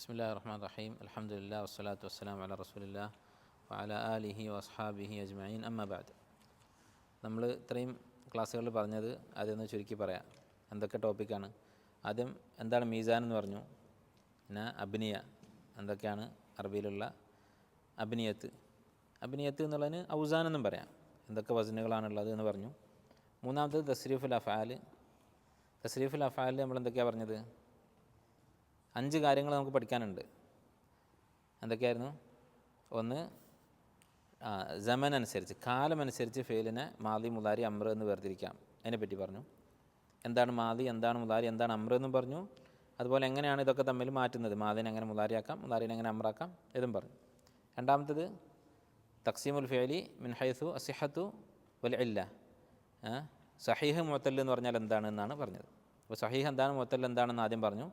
ബിസ്മില്ലാഹിർ റഹ്മാനിർ റഹീം അൽഹംദുലില്ലാഹി വസ്സലാത്തു വസ്സലാമു അലാ റസൂലില്ലാഹി വഅലാ ആലിഹി വഅസ്ഹാബിഹി അജ്മഈൻ അമ്മാ ബഅദ്. നമ്മൾ ഇത്രയും ക്ലാസ്സുകളിൽ പറഞ്ഞത് അതൊന്ന് ചുരുക്കി പറയാം. എന്തൊക്കെ ടോപ്പിക്കാണ്? ആദ്യം എന്താണ് മീസാൻ എന്ന് പറഞ്ഞു, പിന്നെ അബ്നിയ എന്തൊക്കെയാണ് അറബിയിലുള്ള അബ്നിയത്ത് എന്നുള്ളതിന് ഔസാൻ എന്നും പറയാം, എന്തൊക്കെ വസനുകളാണുള്ളത് എന്ന് പറഞ്ഞു. മൂന്നാമത്തത് തസ്രീഫുൽ അഫ്ആൽ നമ്മൾ എന്തൊക്കെയാണ് പറഞ്ഞത്? 5 കാര്യങ്ങൾ നമുക്ക് പഠിക്കാനുണ്ട്. എന്തൊക്കെയായിരുന്നു? ഒന്ന്, സമൻ അനുസരിച്ച്, കാലമനുസരിച്ച് ഫെയിലിനെ മാദി, മുലാരി, അമ്ര എന്ന് വേർതിരിക്കാം. അതിനെപ്പറ്റി പറഞ്ഞു. എന്താണ് മാദി, എന്താണ് മുലാരി, എന്താണ് അമ്ര എന്നും പറഞ്ഞു. അതുപോലെ എങ്ങനെയാണ് ഇതൊക്കെ തമ്മിൽ മാറ്റുന്നത്, മാദിനെ എങ്ങനെ മുലാരിയാക്കാം, മുലാരിനെ എങ്ങനെ അമ്രാക്കാം ഇതും പറഞ്ഞു. രണ്ടാമത്തത് തഖ്സീമുൽ ഫിഅലി മിൻ ഹൈസു അസിഹത്തു വൽ ഇല്ല. സഹീഹ് മുഅത്തൽ എന്ന് പറഞ്ഞാൽ എന്താണെന്നാണ് പറഞ്ഞത്. അപ്പോൾ സഹീഹ് എന്താണ്, മുഅത്തൽ എന്താണെന്ന് ആദ്യം പറഞ്ഞു.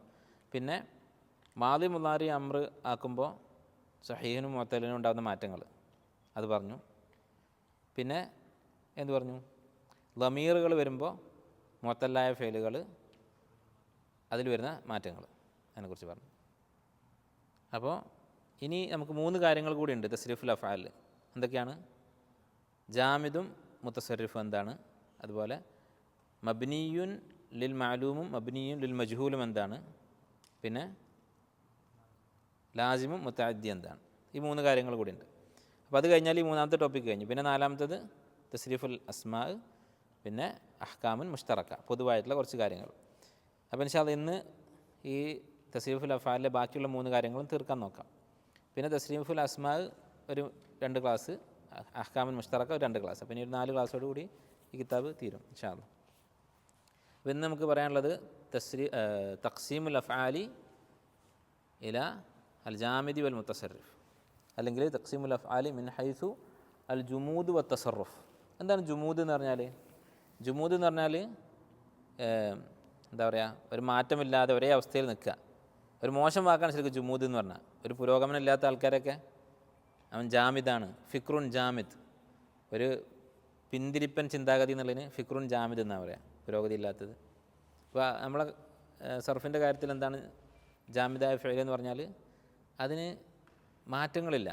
പിന്നെ മാദി, മുലാരി, അമ്ര ആക്കുമ്പോൾ സഹീഹിനും മുഅത്തലിനും ഉണ്ടാകുന്ന മാറ്റങ്ങൾ അത് പറഞ്ഞു. പിന്നെ എന്ത് പറഞ്ഞു? ലമീറുകൾ വരുമ്പോൾ മുഅത്തലായ ഫെയിലുകൾ, അതിൽ വരുന്ന മാറ്റങ്ങൾ, അതിനെക്കുറിച്ച് പറഞ്ഞു. അപ്പോൾ ഇനി നമുക്ക് 3 കാര്യങ്ങൾ കൂടിയുണ്ട് തസ്രീഫുൽ അഫ്ആൽ. എന്തൊക്കെയാണ്? ജാമിദും മുത്തസറിഫും എന്താണ്, അതുപോലെ മബ്നിയുൻ ലിൽ മഅലൂമും മബ്നിയുൻ ലിൽ മജ്ഹൂലും എന്താണ്, പിന്നെ ലാസിമും മുത്തഅദ്ദി എന്താണ്. ഈ 3 കാര്യങ്ങൾ കൂടിയുണ്ട്. അപ്പോൾ അത് കഴിഞ്ഞാൽ ഈ 3ാമത്തെ ടോപ്പിക്ക് കഴിഞ്ഞു. പിന്നെ 4ാമത്തത് തസ്രീഫുൽ അസ്മാ, പിന്നെ അഹ്കാമുൻ മുഷ്തറക്ക, പൊതുവായിട്ടുള്ള കുറച്ച് കാര്യങ്ങൾ. അപ്പോൾ ഇൻഷാ അല്ലാഹ് ഇന്ന് ഈ തസ്രീഫുൽ അഫ്ആലിലെ ബാക്കിയുള്ള 3 കാര്യങ്ങളും തീർക്കാൻ നോക്കാം. പിന്നെ തസ്രീഫുൽ അസ്മാ ഒരു 2 ക്ലാസ്, അഹ്കാമുൻ മുഷ്തറക്ക ഒരു 2 ക്ലാസ്. അപ്പോൾ ഇനി ഒരു 4 ക്ലാസ്സോട് കൂടി ഈ കിതാബ് തീരും ഇൻഷാ അല്ലാഹ്. അപ്പോൾ ഇന്ന് നമുക്ക് പറയാനുള്ളത് തഖ്സീമുൽ അഫ്ആലി ഇല അൽ ജാമിദി വൽ മുത്തസറിഫ്, അല്ലെങ്കിൽ തഖ്സീമുൽ അഫ്ആലി മിൻ ഹൈസു അൽ ജുമൂദ് വ തസറുഫ്. എന്താണ് ജുമൂദ് എന്ന് പറഞ്ഞാൽ? ജുമൂദ് എന്ന് പറഞ്ഞാൽ എന്താ പറയുക, ഒരു മാറ്റമില്ലാതെ ഒരേ അവസ്ഥയിൽ നിൽക്കുക. ഒരു മോശം വാക്കാണ് ശരിക്കും ജുമൂദ് എന്ന് പറഞ്ഞാൽ. ഒരു പുരോഗമനം ഇല്ലാത്ത ആൾക്കാരൊക്കെ അവൻ ജാമിദാണ്, ഫിക്രുൻ ജാമിദ്, ഒരു പിന്തിരിപ്പൻ ചിന്താഗതി എന്നുള്ളതിന് ഫിക്രുൻ ജാമിദ് എന്നാണ് പറയുക, പുരോഗതി ഇല്ലാത്തത്. അപ്പോൾ നമ്മളെ സർഫിൻ്റെ കാര്യത്തിൽ എന്താണ് ജാമിദായ ഫിഅൽ എന്ന് പറഞ്ഞാൽ? അതിന് മാറ്റങ്ങളില്ല.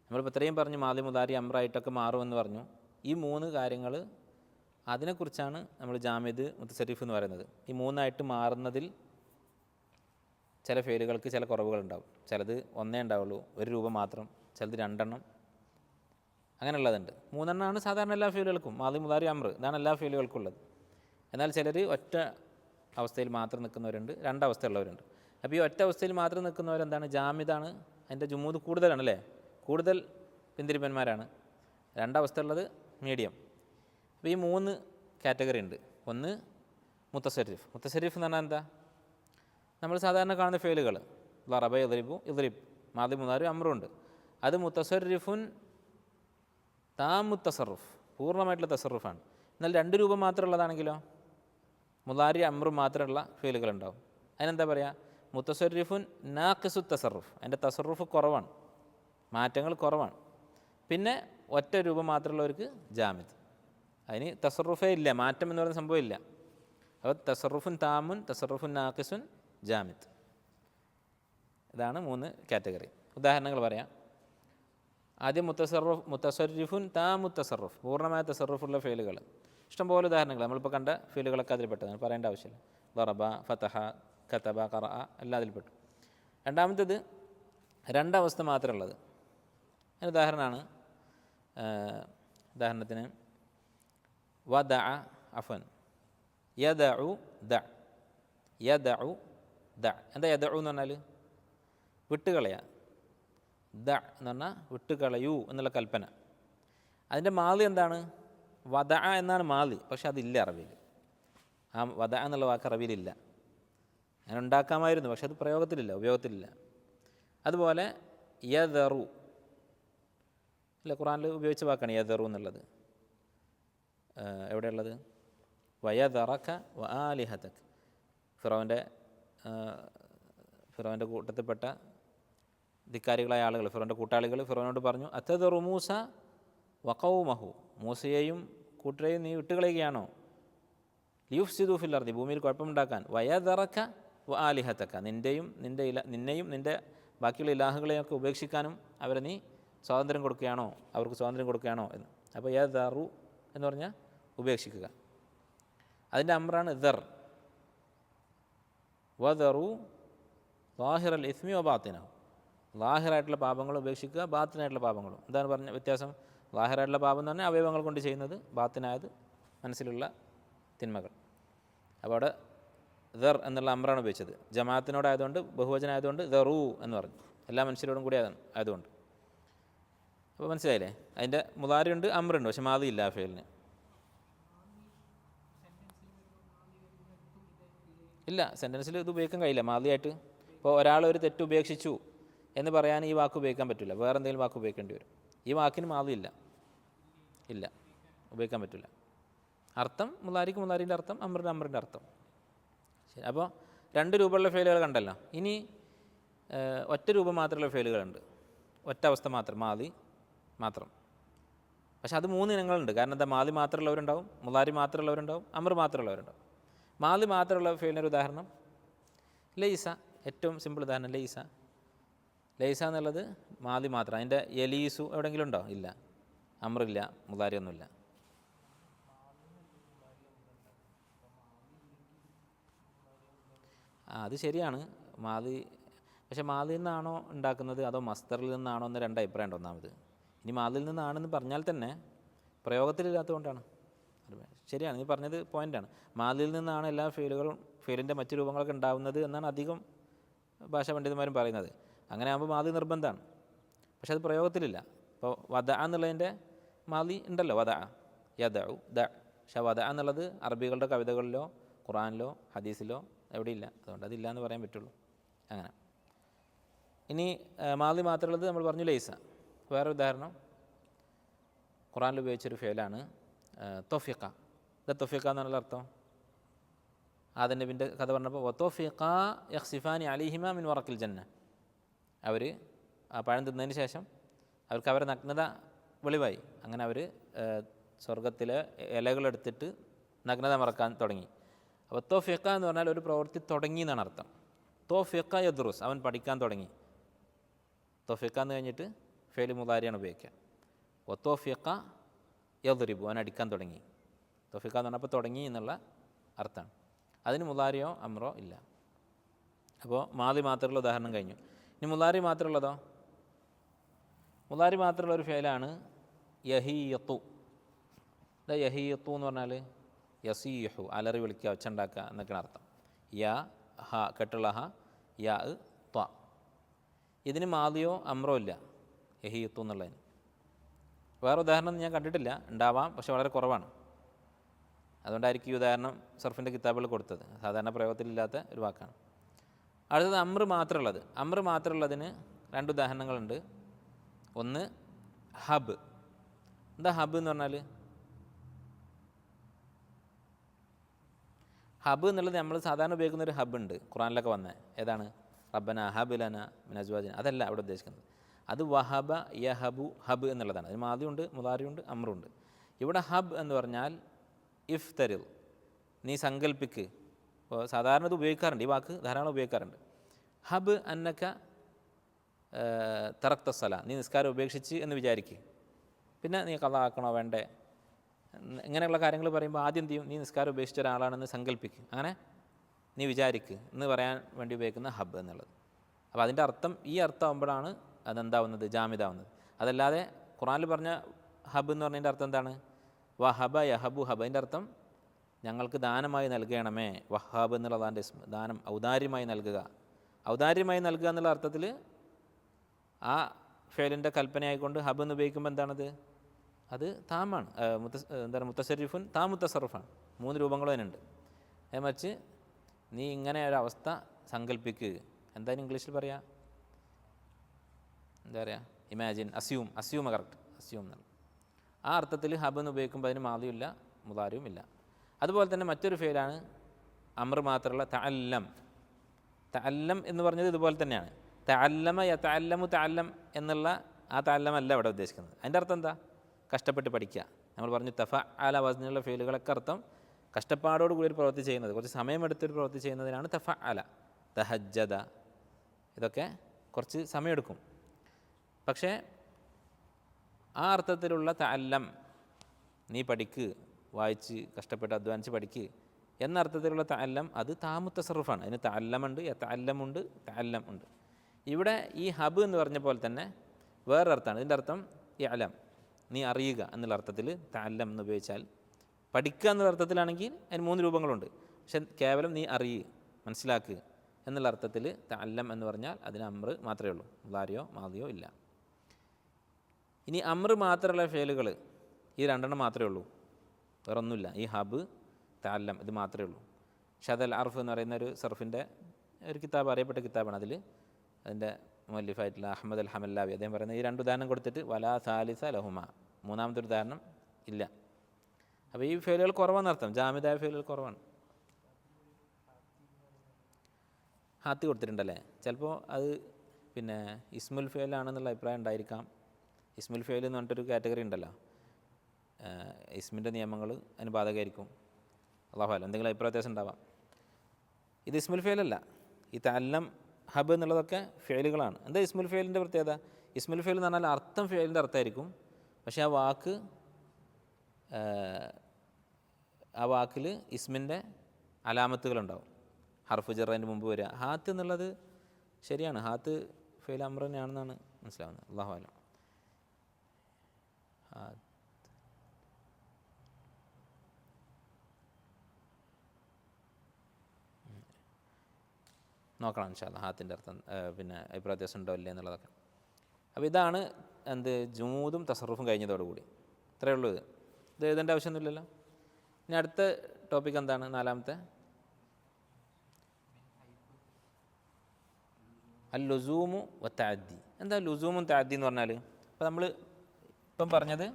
നമ്മളിപ്പോൾ ഇത്രയും പറഞ്ഞു മാദി, മുലാരി, അമ്രായിട്ടൊക്കെ മാറുമെന്ന് പറഞ്ഞു. ഈ 3 കാര്യങ്ങൾ, അതിനെക്കുറിച്ചാണ് നമ്മൾ ജാമിദ്, മുത്തസരിഫ് എന്ന് പറയുന്നത്. ഈ 3ആയിട്ട് മാറുന്നതിൽ ചില ഫെയിലുകൾക്ക് ചില കുറവുകളുണ്ടാവും. ചിലത് 1 ഉണ്ടാവുള്ളൂ, 1 രൂപ മാത്രം, ചിലത് 2 എണ്ണം, അങ്ങനെയുള്ളതുണ്ട്. 3 എണ്ണമാണ് സാധാരണ എല്ലാ ഫെയിലുകൾക്കും. മാദി, മുലാരി, അമ്ര, ഇതാണ് എല്ലാ ഫെയിലുകൾക്കും ഉള്ളത്. എന്നാൽ ചിലർ ഒറ്റ അവസ്ഥയിൽ മാത്രം നിൽക്കുന്നവരുണ്ട്, 2 അവസ്ഥയുള്ളവരുണ്ട്. അപ്പോൾ ഈ ഒറ്റ അവസ്ഥയിൽ മാത്രം നിൽക്കുന്നവരെന്താണ്? ജാമിദാണ്. അതിൻ്റെ ജുമൂദ് കൂടുതലാണ് അല്ലേ, കൂടുതൽ പിന്തിരിപ്പന്മാരാണ്. 2 അവസ്ഥ ഉള്ളത് മീഡിയം. അപ്പോൾ ഈ 3 കാറ്റഗറി ഉണ്ട്. ഒന്ന് മുത്തസരിഫ്. മുത്തസരിഫ് എന്ന് പറഞ്ഞാൽ എന്താ? നമ്മൾ സാധാരണ കാണുന്ന ഫെയിലുകൾ, ലറബ, ഇദ്രിബു, ഇദ്രിബ്, മാദി, മുലാരി, അമ്രുണ്ട്. അത് മുത്തസരിഫുൻ താമുത്തസറുഫ്, പൂർണ്ണമായിട്ടുള്ള തസറുഫാണ്. എന്നാൽ 2 രൂപ മാത്രമുള്ളതാണെങ്കിലോ, മുലാരി, അമ്രും മാത്രമുള്ള ഫെയിലുകളുണ്ടാവും. അതിനെന്താ പറയുക? മുത്തസറിഫുൻ നാഖിസു തസറുഫ്, അതിൻ്റെ തസറുഫ് കുറവാണ്, മാറ്റങ്ങൾ കുറവാണ്. പിന്നെ ഒറ്റ രൂപ മാത്രമുള്ളവർക്ക് ജാമിദ്, അതിന് തസറുഫേ ഇല്ല, മാറ്റം എന്ന് പറയുന്ന സംഭവം ഇല്ല. അപ്പോൾ തസറുഫുൻ താമുൻ, തസറുഫുൻ നാഖിസുൻ, ജാമിദ്, ഇതാണ് 3 കാറ്റഗറി. ഉദാഹരണങ്ങൾ പറയാം. ആദ്യം മുത്തസറിഫുൻ താമുത്തസറുഫ്, പൂർണ്ണമായ തസറുഫുള്ള ഫെയിലുകൾ. ഇഷ്ടംപോലെ ഉദാഹരണങ്ങൾ, നമ്മളിപ്പോൾ കണ്ട ഫീലുകളൊക്കെ അതിൽപ്പെട്ടതാണ്, പറയേണ്ട ആവശ്യമില്ല. ദറബ, ഫതഹ, കതബ, ഖറഅ എല്ലാം അതിൽപ്പെട്ടു. രണ്ടാമത്തേത് 2 അവസ്ഥ മാത്രമുള്ളത്. അതിന് ഉദാഹരണത്തിന് വദഅ, അഫൻ, യദഉ, ദ, യദഉ, ദ. എന്താ യദഉ എന്ന് പറഞ്ഞാൽ? വിട്ടുകളയാ. ദ എന്ന് പറഞ്ഞാൽ വിട്ടുകളയൂ എന്നുള്ള കൽപ്പന. അതിൻ്റെ മാദി എന്താണ്? വദഅ എന്നാണ് മാദി, പക്ഷെ അതില്ല അറബിയിൽ. ആ വദഅ എന്നുള്ള വാക്ക് അറബിയിലില്ല. അങ്ങനെ ഉണ്ടാക്കാമായിരുന്നു, പക്ഷെ അത് പ്രയോഗത്തിലില്ല, ഉപയോഗത്തിലില്ല. അതുപോലെ യദറു, അല്ല, ഖുർആനിൽ ഉപയോഗിച്ച വാക്കാണ് യദറു എന്നുള്ളത്. എവിടെയുള്ളത്? വയദറക വ ആലിഹതക. ഫിറോൻ്റെ കൂട്ടത്തിൽപ്പെട്ട ധിക്കാരികളായ ആളുകൾ, ഫിറോൻ്റെ കൂട്ടാളികൾ ഫിറോനോട് പറഞ്ഞു, അത്തദറു മൂസ വഖൗമഹു, മൂസയെയും കൂട്ടരെയും നീ വിട്ടുകളയുകയാണോ? ലിയുഫ്സിദു ഫിൽ അർദി, ഭൂമിയിൽ കുഴപ്പമുണ്ടാക്കാൻ. വയദറക ആലിഹത്തക്ക, നിന്നെയും നിൻ്റെ ബാക്കിയുള്ള ഇലാഹുകളെയൊക്കെ ഉപേക്ഷിക്കാനും അവരെ നീ സ്വാതന്ത്ര്യം കൊടുക്കുകയാണോ, അവർക്ക് സ്വാതന്ത്ര്യം കൊടുക്കുകയാണോ എന്ന്. അപ്പോൾ യദറു എന്ന് പറഞ്ഞാൽ ഉപേക്ഷിക്കുക. അതിൻ്റെ അമ്രാണ് ദർ. വദറു ലാഹിറൽ ഇസ്മി വ ബാത്തിനഹു, ലാഹിറായിട്ടുള്ള പാപങ്ങൾ ഉപേക്ഷിക്കുക, ബാത്തിനായിട്ടുള്ള പാപങ്ങളും. എന്താണ് പറഞ്ഞ വ്യത്യാസം? ലാഹിറായിട്ടുള്ള പാപം എന്ന് പറഞ്ഞാൽ അവയവങ്ങൾ കൊണ്ട് ചെയ്യുന്നത്, ബാത്തിനായത് മനസ്സിലുള്ള തിന്മകൾ. അപ്പോൾ അവിടെ ദർ എന്നുള്ള അമ്രാണ് ഉപയോഗിച്ചത്. ജമാഅത്തിനോടായതുകൊണ്ട്, ബഹുവചനായതുകൊണ്ട് ദറു എന്ന് പറഞ്ഞു, എല്ലാ മനുഷ്യരോടും കൂടി ആയതുകൊണ്ട്. അപ്പോൾ മനസ്സിലായില്ലേ? അതിൻ്റെ മുതാരിയുണ്ട്, അമ്രുണ്ട്, പക്ഷെ മാദി ഇല്ല ഫേലിന്. ഇല്ല, സെൻറ്റൻസിൽ ഇത് ഉപയോഗിക്കാൻ കഴിയില്ല മാദിയായിട്ട്. ഇപ്പോൾ ഒരാൾ ഒരു തെറ്റ് ഉപേക്ഷിച്ചു എന്ന് പറയാൻ ഈ വാക്ക് ഉപയോഗിക്കാൻ പറ്റില്ല, വേറെ എന്തെങ്കിലും വാക്ക് ഉപയോഗിക്കേണ്ടി വരും. ഈ വാക്കിന് മാദി ഇല്ല, ഉപയോഗിക്കാൻ പറ്റില്ല. അർത്ഥം മുതാരിക്ക് മുതാരിൻ്റെ അർത്ഥം, അമ്രിൻ്റെ അർത്ഥം. ശരി, അപ്പോൾ രണ്ട് രൂപമുള്ള ഫെയിലുകൾ കണ്ടല്ലോ. ഇനി ഒറ്റ രൂപം മാത്രമുള്ള ഫെയിലുകളുണ്ട്, ഒറ്റ അവസ്ഥ മാത്രം, മാദി മാത്രം. പക്ഷെ അത് മൂന്ന് ഇനങ്ങളുണ്ട്. കാരണം എന്താ? മാദി മാത്രമുള്ളവരുണ്ടാവും, മുതാരി മാത്രമുള്ളവരുണ്ടാവും, അമർ മാത്രമുള്ളവരുണ്ടാവും. മാദി മാത്രമുള്ള ഫെയിലിനൊരു ഉദാഹരണം ലൈസ, ഏറ്റവും സിമ്പിൾ ഉദാഹരണം ലൈസ. ലൈസ എന്നുള്ളത് മാദി മാത്രം. അതിൻ്റെ യലീസു എവിടെയെങ്കിലും ഉണ്ടോ? ഇല്ല. അമറില്ല, മുതാരി ഒന്നുമില്ല. അത് ശരിയാണ് മാദി. പക്ഷെ മാദിയിൽ നിന്നാണോ ഉണ്ടാക്കുന്നത് അതോ മസ്തറിൽ നിന്നാണോ എന്ന് രണ്ട് അഭിപ്രായം ഉണ്ട്. ഒന്നാമത് ഇനി മാദിയിൽ നിന്നാണെന്ന് പറഞ്ഞാൽ തന്നെ പ്രയോഗത്തിലില്ലാത്തതുകൊണ്ടാണ്. ശരിയാണ്, നീ പറഞ്ഞത് പോയിൻ്റാണ്. മാദിയിൽ നിന്നാണ് എല്ലാ ഫെയിലിൻ്റെ മറ്റു രൂപങ്ങളൊക്കെ ഉണ്ടാകുന്നത് എന്നാണ് അധികം ഭാഷാ പണ്ഡിതന്മാരും പറയുന്നത്. അങ്ങനെ ആകുമ്പോൾ മാദി നിർബന്ധമാണ്. പക്ഷെ അത് പ്രയോഗത്തിലില്ല. ഇപ്പോൾ വദ എന്നുള്ളതിൻ്റെ മാദി ഉണ്ടല്ലോ, വദ യദഉ ദ. പക്ഷെ വദ എന്നുള്ളത് അറബികളുടെ കവിതകളിലോ ഖുറാനിലോ ഹദീസിലോ എവിടെയില്ല. അതുകൊണ്ട് അതില്ല എന്ന് പറയാൻ പറ്റുള്ളൂ. അങ്ങനെ ഇനി മാദി മാത്രമുള്ളത് നമ്മൾ പറഞ്ഞു ലൈസ. വേറെ ഉദാഹരണം ഖുറാനിൽ ഉപയോഗിച്ചൊരു ഫെയിലാണ് തൊഫിഖ. ഇത് തൊഫിഖ എന്നുള്ള അർത്ഥം ആദം നബിൻ്റെ കഥ പറഞ്ഞപ്പോൾ വത്തോഫിഖ യഖ്സിഫാനി അലിഹിമ മിൻ വറക്കിൽ ജന്ന. അവർ ആ പഴം തിന്നതിന് ശേഷം അവർക്ക് അവരുടെ നഗ്നത വെളിവായി. അങ്ങനെ അവർ സ്വർഗത്തിലെ ഇലകളെടുത്തിട്ട് നഗ്നത മറക്കാൻ തുടങ്ങി. അപ്പോൾ തോഫിഖ എന്ന് പറഞ്ഞാൽ ഒരു പ്രവൃത്തി തുടങ്ങി എന്നാണ് അർത്ഥം. തോഫിഖ യദ്റുസ്, അവൻ പഠിക്കാൻ തുടങ്ങി. തോഫിഖ എന്ന് കഴിഞ്ഞിട്ട് ഫെയില് മുതാരിയാണ് ഉപയോഗിക്കുക. ഒത്തോഫിഖ യദ്രിബു, അവൻ അടിക്കാൻ തുടങ്ങി. തോഫിഖ എന്ന് പറഞ്ഞാൽ അപ്പോൾ തുടങ്ങി എന്നുള്ള അർത്ഥമാണ്. അതിന് മുതാരിയോ അമ്രോ ഇല്ല. അപ്പോൾ മാദി മാത്രമുള്ള ഉദാഹരണം കഴിഞ്ഞു. ഇനി മുതാരി മാത്രമുള്ളതോ? മുതാരി മാത്രമുള്ള ഒരു ഫെയിലാണ് യഹീയത്തു. ഇതാ യഹീയത്തു എന്ന് പറഞ്ഞാൽ യസീഹു, അലറി വിളിക്കുക, ഒച്ചുണ്ടാക്കുക എന്നൊക്കെയാണ് അർത്ഥം. യാ ഹ കെട്ടുള്ള ഹ, യാ ത്വ. ഇതിന് മാദിയോ അമ്രോ ഇല്ല യഹീയത്തു എന്നുള്ളതിന്. വേറെ ഉദാഹരണം ഞാൻ കണ്ടിട്ടില്ല, ഉണ്ടാവാം, പക്ഷെ വളരെ കുറവാണ്. അതുകൊണ്ടായിരിക്കും ഈ ഉദാഹരണം സർഫിൻ്റെ കിതാബുകൾ കൊടുത്തത്. സാധാരണ പ്രയോഗത്തിലില്ലാത്ത ഒരു വാക്കാണ്. അടുത്തത് അമ്ര മാത്രമുള്ളത്. അമ്ര മാത്രമുള്ളതിന് രണ്ട് ഉദാഹരണങ്ങളുണ്ട്. ഒന്ന് ഹബ്. എന്താ ഹബ് എന്ന് പറഞ്ഞാൽ? ഹബ് എന്നുള്ളത് നമ്മൾ സാധാരണ ഉപയോഗിക്കുന്ന ഒരു ഹബ് ഉണ്ട്, ഖുറാനിലൊക്കെ വന്നത്. ഏതാണ്? റബ്ബന ഹബ് ലന മിൻ അസ്വാജിന. അതല്ല അവിടെ ഉദ്ദേശിക്കുന്നത്. അത് വഹബ യഹബു ഹബ് എന്നുള്ളതാണ്. അതിന് മാദിയുണ്ട്, മുതാരിയുണ്ട്, അമ്രുണ്ട്. ഇവിടെ ഹബ് എന്ന് പറഞ്ഞാൽ ഇഫ്തരിൽ, നീ സങ്കല്പിക്ക്. ഇപ്പോൾ സാധാരണ ഇത് ഉപയോഗിക്കാറുണ്ട്, ഈ വാക്ക് ധാരാളം ഉപയോഗിക്കാറുണ്ട്. ഹബ് അന്നക്ക തറക്ത സല, നീ നിസ്കാരം ഉപേക്ഷിച്ച് എന്ന് വിചാരിക്കുക. പിന്നെ നീ ഖളാ ആക്കണോ വേണ്ടേ, ഇങ്ങനെയുള്ള കാര്യങ്ങൾ പറയുമ്പോൾ ആദ്യം എന്ത് ചെയ്യും? നീ നിസ്കാരം ഉപേക്ഷിച്ച ഒരാളാണെന്ന് സങ്കല്പിക്കുക, അങ്ങനെ നീ വിചാരിക്കുക എന്ന് പറയാൻ വേണ്ടി ഉപയോഗിക്കുന്ന ഹബ് എന്നുള്ളത്. അപ്പോൾ അതിൻ്റെ അർത്ഥം ഈ അർത്ഥമാകുമ്പോഴാണ് അതെന്താവുന്നത്? ജാമിദാവുന്നത്. അതല്ലാതെ ഖുറാനിൽ പറഞ്ഞ ഹബ് എന്ന് പറഞ്ഞതിൻ്റെ അർത്ഥം എന്താണ്? വഹബ യഹബു ഹബ്. അതിൻ്റെ അർത്ഥം ഞങ്ങൾക്ക് ദാനമായി നൽകണമേ. വഹാബ് എന്നുള്ളതാൻ്റെ ദാനം, ഔദാര്യമായി നൽകുക. ഔദാര്യമായി നൽകുക എന്നുള്ള അർത്ഥത്തിൽ ആ ഫേലിൻ്റെ കൽപ്പനയായിക്കൊണ്ട് ഹബ് എന്ന് ഉപയോഗിക്കുമ്പോൾ എന്താണത്? അത് താമാണ്, എന്താണ് മുത്തസരിഫുൻ, താ മുത്തസറുഫാണ്. മൂന്ന് രൂപങ്ങളും അതിനുണ്ട്. മറിച്ച് നീ ഇങ്ങനെ ഒരവസ്ഥ സങ്കല്പിക്കുക. എന്തായാലും ഇംഗ്ലീഷിൽ പറയാം, എന്താ പറയുക, ഇമാജിൻ, അസ്യൂം കറക്റ്റ്, അസ്യൂം എന്നാണ്. ആ അർത്ഥത്തിൽ ഹബ് എന്ന് ഉപയോഗിക്കുമ്പോൾ അതിന് മാദിയുമില്ല, മുതാരിയും ഇല്ല. അതുപോലെ തന്നെ മറ്റൊരു ഫെയിലാണ് അമർ മാത്രമുള്ള തഅല്ലം. തഅല്ലം എന്ന് പറഞ്ഞത് ഇതുപോലെ തന്നെയാണ്. തഅല്ലമ യതഅല്ലമു തഅല്ലം എന്നുള്ള ആ തഅല്ലമല്ല ഇവിടെ ഉദ്ദേശിക്കുന്നത്. അതിൻ്റെ അർത്ഥം എന്താ? കഷ്ടപ്പെട്ട് പഠിക്കുക. നമ്മൾ പറഞ്ഞു തഫഅല വസ്നുള്ള ഫെയിലുകളൊക്കെ അർത്ഥം കഷ്ടപ്പാടോട് കൂടി ഒരു പ്രവൃത്തി ചെയ്യുന്നത്, കുറച്ച് സമയമെടുത്തൊരു പ്രവൃത്തി ചെയ്യുന്നതിനാണ് തഫഅല. തഹജ്ജദ, ഇതൊക്കെ കുറച്ച് സമയമെടുക്കും. പക്ഷേ ആ അർത്ഥത്തിലുള്ള തഅല്ലം, നീ പഠിക്ക്, വായിച്ച് കഷ്ടപ്പെട്ട് അധ്വാനിച്ച് പഠിക്ക് എന്ന അർത്ഥത്തിലുള്ള തഅല്ലം അത് താമു തസറുഫാണ്. അതിന് തഅല്ലമുണ്ട്, യതഅല്ലമുണ്ട്, തഅല്ലം ഉണ്ട്. ഇവിടെ ഈ ഹബ് എന്ന് പറഞ്ഞ പോലെ തന്നെ വേറൊരർത്ഥമാണ്. ഇതിൻ്റെ അർത്ഥം ഇഅലം, നീ അറിയുക എന്നുള്ള അർത്ഥത്തിൽ തഅല്ലം എന്ന് ഉപയോഗിച്ചാൽ, പഠിക്കുക എന്നുള്ള അർത്ഥത്തിലാണെങ്കിൽ അതിന് 3 രൂപങ്ങളുണ്ട്. പക്ഷെ കേവലം നീ അറിയുക, മനസ്സിലാക്കുക എന്നുള്ള അർത്ഥത്തിൽ തഅല്ലം എന്ന് പറഞ്ഞാൽ അതിന് അമ്ര് മാത്രമേ ഉള്ളൂ, മുദാരിയോ മാദിയോ ഇല്ല. ഇനി അമ്ര് മാത്രമുള്ള ഫേലുകൾ ഈ 2 മാത്രമേ ഉള്ളൂ, വേറൊന്നുമില്ല. ഈ ഹബ്, തഅല്ലം ഇത് മാത്രമേ ഉള്ളൂ. ഷദൽ അർഫ് എന്ന് പറയുന്ന ഒരു സർഫിൻ്റെ ഒരു കിതാബ്, അറിയപ്പെട്ട കിതാബാണ്. അതിൻ്റെ മുഅല്ലിഫായിട്ടുള്ള അഹമ്മദ് അൽ ഹമല്ലാവി അദ്ദേഹം പറയുന്നത് ഈ 2 ഉദാഹരണം കൊടുത്തിട്ട് വലാ സാലിസ ലഹുമ, മൂന്നാമത്തെ ഒരു ഉദാഹരണം ഇല്ല. അപ്പോൾ ഈ ഫേലുകൾ കുറവാണെന്നർത്ഥം, ജാമിദായ ഫേലുകൾ കുറവാണ്. ഹാത്തി കൊടുത്തിട്ടുണ്ടല്ലേ, ചിലപ്പോൾ അത് പിന്നെ ഇസ്മുൽ ഫേലാണെന്നുള്ള അഭിപ്രായം ഉണ്ടായിരിക്കാം. ഇസ്മുൽ ഫേൽ എന്ന് പറഞ്ഞിട്ടൊരു കാറ്റഗറി ഉണ്ടല്ലോ, ഇസ്മിൻ്റെ നിയമങ്ങൾ അതിന് ബാധകമായിരിക്കും. അല്ലാഹു അലം, എന്തെങ്കിലും അഭിപ്രായ വ്യത്യാസം ഉണ്ടാവാം. ഇത് ഇസ്മുൽ ഫേലല്ല, ഈ തഅല്ലം ഹബ് എന്നുള്ളതൊക്കെ ഫേലുകളാണ്. എന്താ ഇസ്മുൽ ഫേലിൻ്റെ പ്രത്യേകത? ഇസ്മുൽ ഫേൽ എന്ന് പറഞ്ഞാൽ അർത്ഥം ഫേലിൻ്റെ അർത്ഥമായിരിക്കും, പക്ഷേ ആ വാക്കിൽ ഇസ്മിൻ്റെ അലാമത്തുകളുണ്ടാവും. ഹർഫ് ജർ അതിൻ്റെ മുമ്പ് വരിക. ഹാത്ത് എന്നുള്ളത് ശരിയാണ്, ഹാത്ത് ഫേൽ അമ്ര തന്നെയാണെന്നാണ് മനസ്സിലാവുന്നത്. അല്ലാഹു അലം. നോക്കണം ഇൻഷാ അല്ലാഹ് ഹാത്തിൻ്റെ അർത്ഥം പിന്നെ അഭിപ്രായ വ്യത്യാസം ഉണ്ടോ ഇല്ലേ എന്നുള്ളതൊക്കെ. അപ്പോൾ ഇതാണ് ജുമൂദും തസറുഫും കഴിഞ്ഞതോടുകൂടി. ഇത്രയേ ഉള്ളൂ. ഇത് എഴുതേണ്ട ആവശ്യമൊന്നുമില്ലല്ലോ. ഇനി അടുത്ത ടോപ്പിക് എന്താണ്? 4ാമത്തെ അൽ ലുസൂമു വ തഅദ്ദി. എന്താ ലുസൂമും തഅദ്ദി എന്ന് പറഞ്ഞാൽ? അപ്പോൾ നമ്മൾ ഇപ്പം പറഞ്ഞത്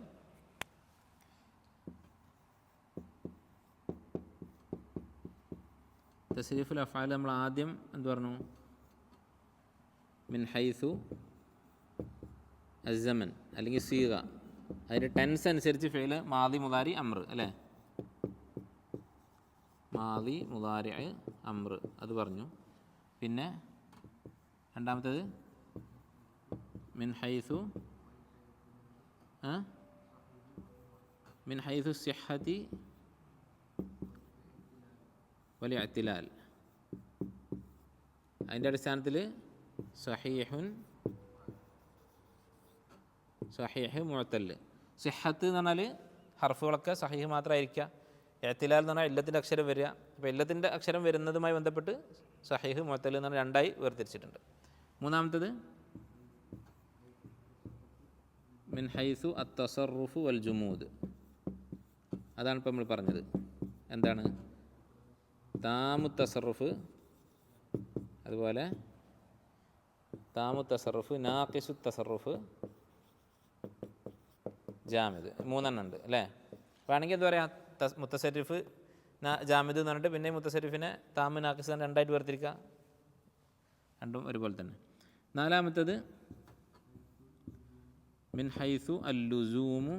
തസ്രീഫുൽ അഫ്ആൽ നമ്മൾ ആദ്യം എന്ത് പറഞ്ഞു? മിൻ ഹൈസു അസ്സമൻ അല്ലെങ്കിൽ സീഗ, അതിൻ്റെ ടെൻസ് അനുസരിച്ച് ഫെയിൽ മാദി മുദാരി അമ്ർ അല്ലേ? മാദി മുദാരി അമ്ർ അത് പറഞ്ഞു. പിന്നെ രണ്ടാമത്തേത് മിൻ ഹൈസു സിഹ്ഹതി വൽ ഇഅ്തിലാൽ, അതിൻ്റെ അടിസ്ഥാനത്തിൽ സഹീഹ് മുഅ്തൽ. സിഹത്ത് എന്ന് പറഞ്ഞാൽ ഹർഫുകളൊക്കെ സഹീഹ് മാത്രമായിരിക്കുക. ഇഅ്തിലാൽ എന്ന് പറഞ്ഞാൽ ഇല്ലത്തിൻ്റെ അക്ഷരം വരിക. അപ്പോൾ ഇല്ലത്തിൻ്റെ അക്ഷരം വരുന്നതുമായി ബന്ധപ്പെട്ട് സഹീഹ് മുഅ്തൽ എന്ന് പറഞ്ഞാൽ 2ആയി വേർതിരിച്ചിട്ടുണ്ട്. മൂന്നാമത്തത് മിൻ ഹൈസു അത്തസറുഫ് വൽ ജുമൂദ്, അതാണ് ഇപ്പോൾ നമ്മൾ പറഞ്ഞത്. എന്താണ്? താമു തസറുഫ്, അതുപോലെ താമു തസറുഫ്, നാഖിസു തസറുഫ്, ജാമിദ്, 3 ഉണ്ട് അല്ലേ? വേണമെങ്കിൽ എന്താ പറയുക, മുത്തസരിഫ് ജാമിദ് എന്ന് പറഞ്ഞിട്ട് പിന്നെ മുത്തസരിഫിനെ താമു നാഖിസ് 2ആയിട്ട് വേർതിരിക്കുക. രണ്ടും ഒരുപോലെ തന്നെ. 4ാമത്തത് മിൻ ഹൈസു ലുസൂമു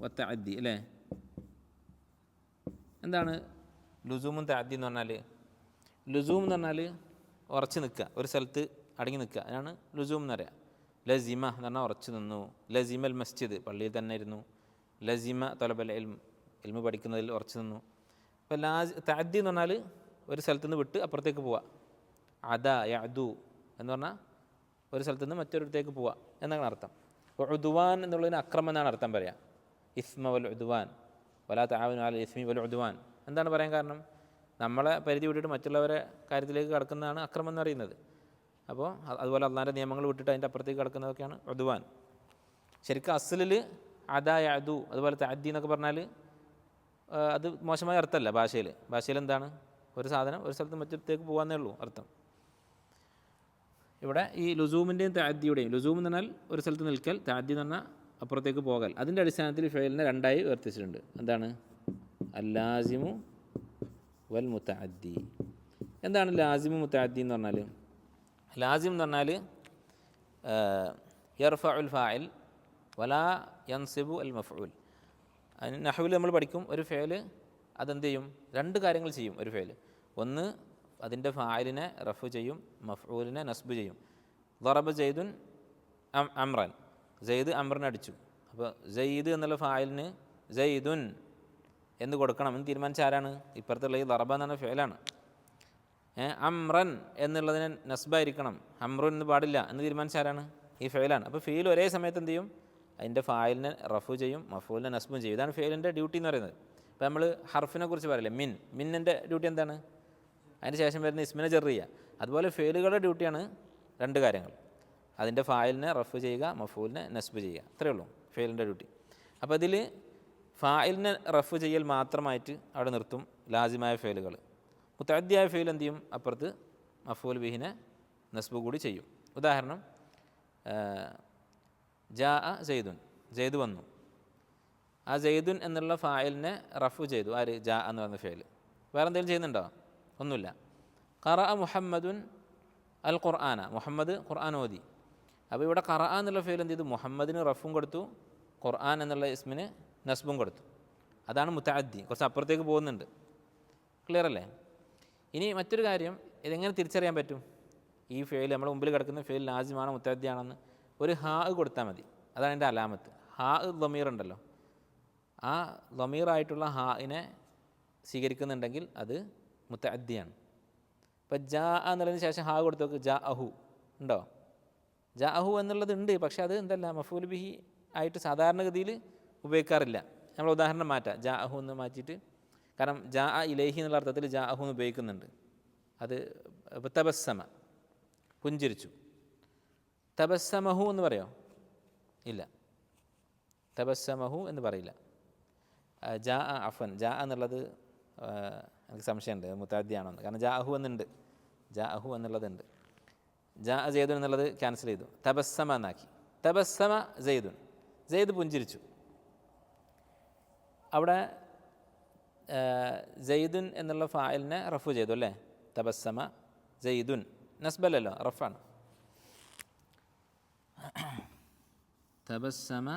വ തഅദ്ദി അല്ലേ? എന്താണ് ലുസൂമും തഅദ്ദി എന്ന് പറഞ്ഞാൽ? ലുസൂം എന്ന് പറഞ്ഞാൽ ഉറച്ച് നിൽക്കുക, ഒരു സ്ഥലത്ത് അടങ്ങി നിൽക്കുക, അതിനാണ് ലുസൂം എന്ന് പറയുക. ലസിമ എന്ന് പറഞ്ഞാൽ ഉറച്ചു നിന്നു. ലസിമൽ മസ്ജിദ്, പള്ളിയിൽ തന്നെ ഇരുന്നു. ലസിമ തൊലബൽ ഇൽമു പഠിക്കുന്നതിൽ ഉറച്ചു നിന്നു. അപ്പോൾ തഅദ്ദി എന്ന് പറഞ്ഞാൽ ഒരു സ്ഥലത്തു നിന്ന് വിട്ട് അപ്പുറത്തേക്ക് പോവുക. യഅദു എന്ന് പറഞ്ഞാൽ ഒരു സ്ഥലത്തു നിന്ന് മറ്റൊരിടത്തേക്ക് പോവുക എന്നാണ് അർത്ഥം. അപ്പോൾ ഉദ്വാൻ എന്നുള്ളതിന് അക്രമം എന്നാണ് അർത്ഥം പറയുക. ഇസ്മ വൽ ഉദ്വാൻ വലാ തആവനു അലൽ ഇസ്മി വൽ ഉദ്വാൻ. എന്താണ് പറയാൻ കാരണം? നമ്മളെ പരിധി വിട്ടിട്ട് മറ്റുള്ളവരെ കാര്യത്തിലേക്ക് കടക്കുന്നതാണ് അക്രമം എന്ന് പറയുന്നത്. അപ്പോൾ അതുപോലെ അള്ളാഹിൻ്റെ നിയമങ്ങൾ വിട്ടിട്ട് അതിൻ്റെ അപ്പുറത്തേക്ക് കടക്കുന്നതൊക്കെയാണ് ഉദ്വാൻ. ശരിക്കും അസ്ലിൽ യഅദു അതുപോലെ തഅദ്ദി എന്നൊക്കെ പറഞ്ഞാൽ അത് മോശമായ അർത്ഥമല്ല ഭാഷയിൽ. ഭാഷയിൽ എന്താണ്? ഒരു സാധനം ഒരു സ്ഥലത്ത് മറ്റൊരിടത്തേക്ക് പോകാന്നേ ഉള്ളൂ അർത്ഥം. ഇവിടെ ഈ ലുസൂമിൻ്റെയും തഅദ്ദിയുടെയും, ലുസൂം എന്ന് പറഞ്ഞാൽ ഒരു സ്ഥലത്ത് നിൽക്കൽ, തഅദ്ദി എന്ന് പറഞ്ഞാൽ അപ്പുറത്തേക്ക് പോകൽ, അതിൻ്റെ അടിസ്ഥാനത്തിൽ ഫെയിലിനെ 2ആയി വേർതിരിച്ചിട്ടുണ്ട്. എന്താണ്? അല്ലാസിമു വൽ മുതഅദ്ദി. എന്താണ് ലാസിമു മുതഅദ്ദി എന്ന് പറഞ്ഞാൽ? ലാസിം എന്ന് പറഞ്ഞാൽ യർഫഉൽ ഫാഇൽ വലാ യൻസിബു അൽ മഫ്ഊൽ. അതിന് നഹ്വിൽ നമ്മൾ പഠിക്കും, ഒരു ഫെയിൽ അതെന്ത് ചെയ്യും? 2 കാര്യങ്ങൾ ചെയ്യും ഒരു ഫെയിൽ. ഒന്ന് അതിൻ്റെ ഫായിലിനെ റഫ് ചെയ്യും, മഫ്ഊലിനെ നസ്ബ് ചെയ്യും. ദറബ ജയ്ദുൻ അമ്രൻ, ജയ്ദ് അമ്രനെ അടിച്ചു. അപ്പോൾ ജയ്ദ് എന്നുള്ള ഫായിലിന് ജയ്ദുൻ എന്ന് കൊടുക്കണം എന്ന് തീരുമാനിച്ച ആരാണ്? ഇപ്പുറത്തുള്ള ഈ ദറബ എന്ന് പറഞ്ഞ ഫേലാണ്. അമ്രൻ എന്നുള്ളതിന് നസ്ബായിരിക്കണം, അമ്രുൻ എന്ന് പാടില്ല എന്ന് തീരുമാനിച്ച ആരാണ്? ഈ ഫേലാണ്. അപ്പോൾ ഫെയിൽ ഒരേ സമയത്ത് എന്ത് ചെയ്യും? അതിൻ്റെ ഫായിലിനെ റഫ് ചെയ്യും, മഫൂലിനെ നസ്ബും ചെയ്യും. ഇതാണ് ഫെയിലിൻ്റെ ഡ്യൂട്ടി എന്ന് പറയുന്നത്. അപ്പോൾ നമ്മൾ ഹർഫിനെ കുറിച്ച് പറയില്ലേ, മിന്നിൻ്റെ ഡ്യൂട്ടി എന്താണ്? അതിന് ശേഷം വരുന്ന ഇസ്മിനെ ജർ ചെയ്യുക. അതുപോലെ ഫെയിലുകളുടെ ഡ്യൂട്ടിയാണ് രണ്ട് കാര്യങ്ങൾ: അതിൻ്റെ ഫായിലിനെ റഫ് ചെയ്യുക, മഫൂലിനെ നസ്ബ് ചെയ്യുക. അത്രയേ ഉള്ളൂ ഫെയിലിൻ്റെ ഡ്യൂട്ടി. അപ്പോൾ ഇതിൽ ഫായിലിനെ റഫ് ചെയ്യൽ മാത്രമായിട്ട് അവിടെ നിർത്തും ലാസിമായ ഫെയിലുകൾ. മുത്തഅദ്ദിയായ ഫെയിൽ എന്ത് ചെയ്യും? അപ്പുറത്ത് മഫൂൽ ബിഹിനെ നസ്ബ് കൂടി ചെയ്യും. ഉദാഹരണം, ജാ ജയ്ദുൻ, ജയ്ദ് വന്നു. ആ ജയ്ദുൻ എന്നുള്ള ഫായിലിനെ റഫ് ചെയ്തു. ആര്? ജാ എന്ന് പറഞ്ഞ ഫെയിൽ. വേറെ എന്തെങ്കിലും ചെയ്യുന്നുണ്ടോ? ഒന്നുമില്ല. ഖറഅ മുഹമ്മദുൻ അൽ ഖുർആന, മുഹമ്മദ് ഖുർആൻ ഓതി. അപ്പോൾ ഇവിടെ ഖറഅ എന്നുള്ള ഫെയിൽ എന്ത് ചെയ്തു? മുഹമ്മദിന് റഫും കൊടുത്തു, ഖുർആൻ എന്നുള്ള ഇസ്മിന് നസ്ബും കൊടുത്തു. അതാണ് മുത്തഅദ്ദി. കുറച്ച് അപ്പുറത്തേക്ക് പോകുന്നുണ്ട്. ക്ലിയർ അല്ലേ? ഇനി മറ്റൊരു കാര്യം, ഇതെങ്ങനെ തിരിച്ചറിയാൻ പറ്റും ഈ ഫെയിൽ നമ്മുടെ മുമ്പിൽ കിടക്കുന്ന ഫെയിൽ ലാസിമാണ് മുത്തഅദ്ദിയാണെന്ന്? ഒരു ഹാ കൊടുത്താൽ മതി. അതാണ് എൻ്റെ അലാമത്ത്. ഹാ ദമീർ ഉണ്ടല്ലോ, ആ ദമീറായിട്ടുള്ള ഹാഇനെ സ്വീകരിക്കുന്നുണ്ടെങ്കിൽ അത് മുത്തഅദ്ദിയാണ്. ഇപ്പം ജാ എന്നുള്ളതിന് ശേഷം ഹാ കൊടുത്ത് നോക്ക്. ജാ അഹു ഉണ്ടോ? ജാ അഹു എന്നുള്ളത് ഉണ്ട്, പക്ഷേ അത് എന്തല്ല മഫൂൽ ബിഹി ആയിട്ട് സാധാരണഗതിയിൽ ഉപയോഗിക്കാറില്ല. നമ്മൾ ഉദാഹരണം മാറ്റാം, ജാ അഹു എന്ന് മാറ്റിയിട്ട്. കാരണം ജാ ഇലൈഹി എന്നുള്ള അർത്ഥത്തിൽ ജാ അഹു എന്ന് ഉപയോഗിക്കുന്നുണ്ട്. അത് തബസ്സമ, പുഞ്ചിരിച്ചു. തബസ്സമഹു എന്ന് പറയോ? ഇല്ല, തബസ്സമഹു എന്ന് പറയില്ല. ജാ അഫൻ, ജാ എന്നുള്ളത് എനിക്ക് സംശയമുണ്ട് മുത്തഅദ്ദിയാണെന്ന്. കാരണം ജാ അഹു എന്നുണ്ട്, ജാ അഹു എന്നുള്ളതുണ്ട്. ജാ ജയ്ദുൻ എന്നുള്ളത് ക്യാൻസൽ ചെയ്തു, തബസ്സമ എന്നാക്കി. തബസ്സമ ജയ്ദുൻ, ജയ്ദ് പുഞ്ചിരിച്ചു. അവിടെ ജയ്ദുൻ എന്നുള്ള ഫായിലിനെ റഫു ചെയ്തു അല്ലേ? തബസ്സമ ജയ്ദുൻ, നസ്ബല്ലല്ലോ, റഫാണ്. തബസ്സമ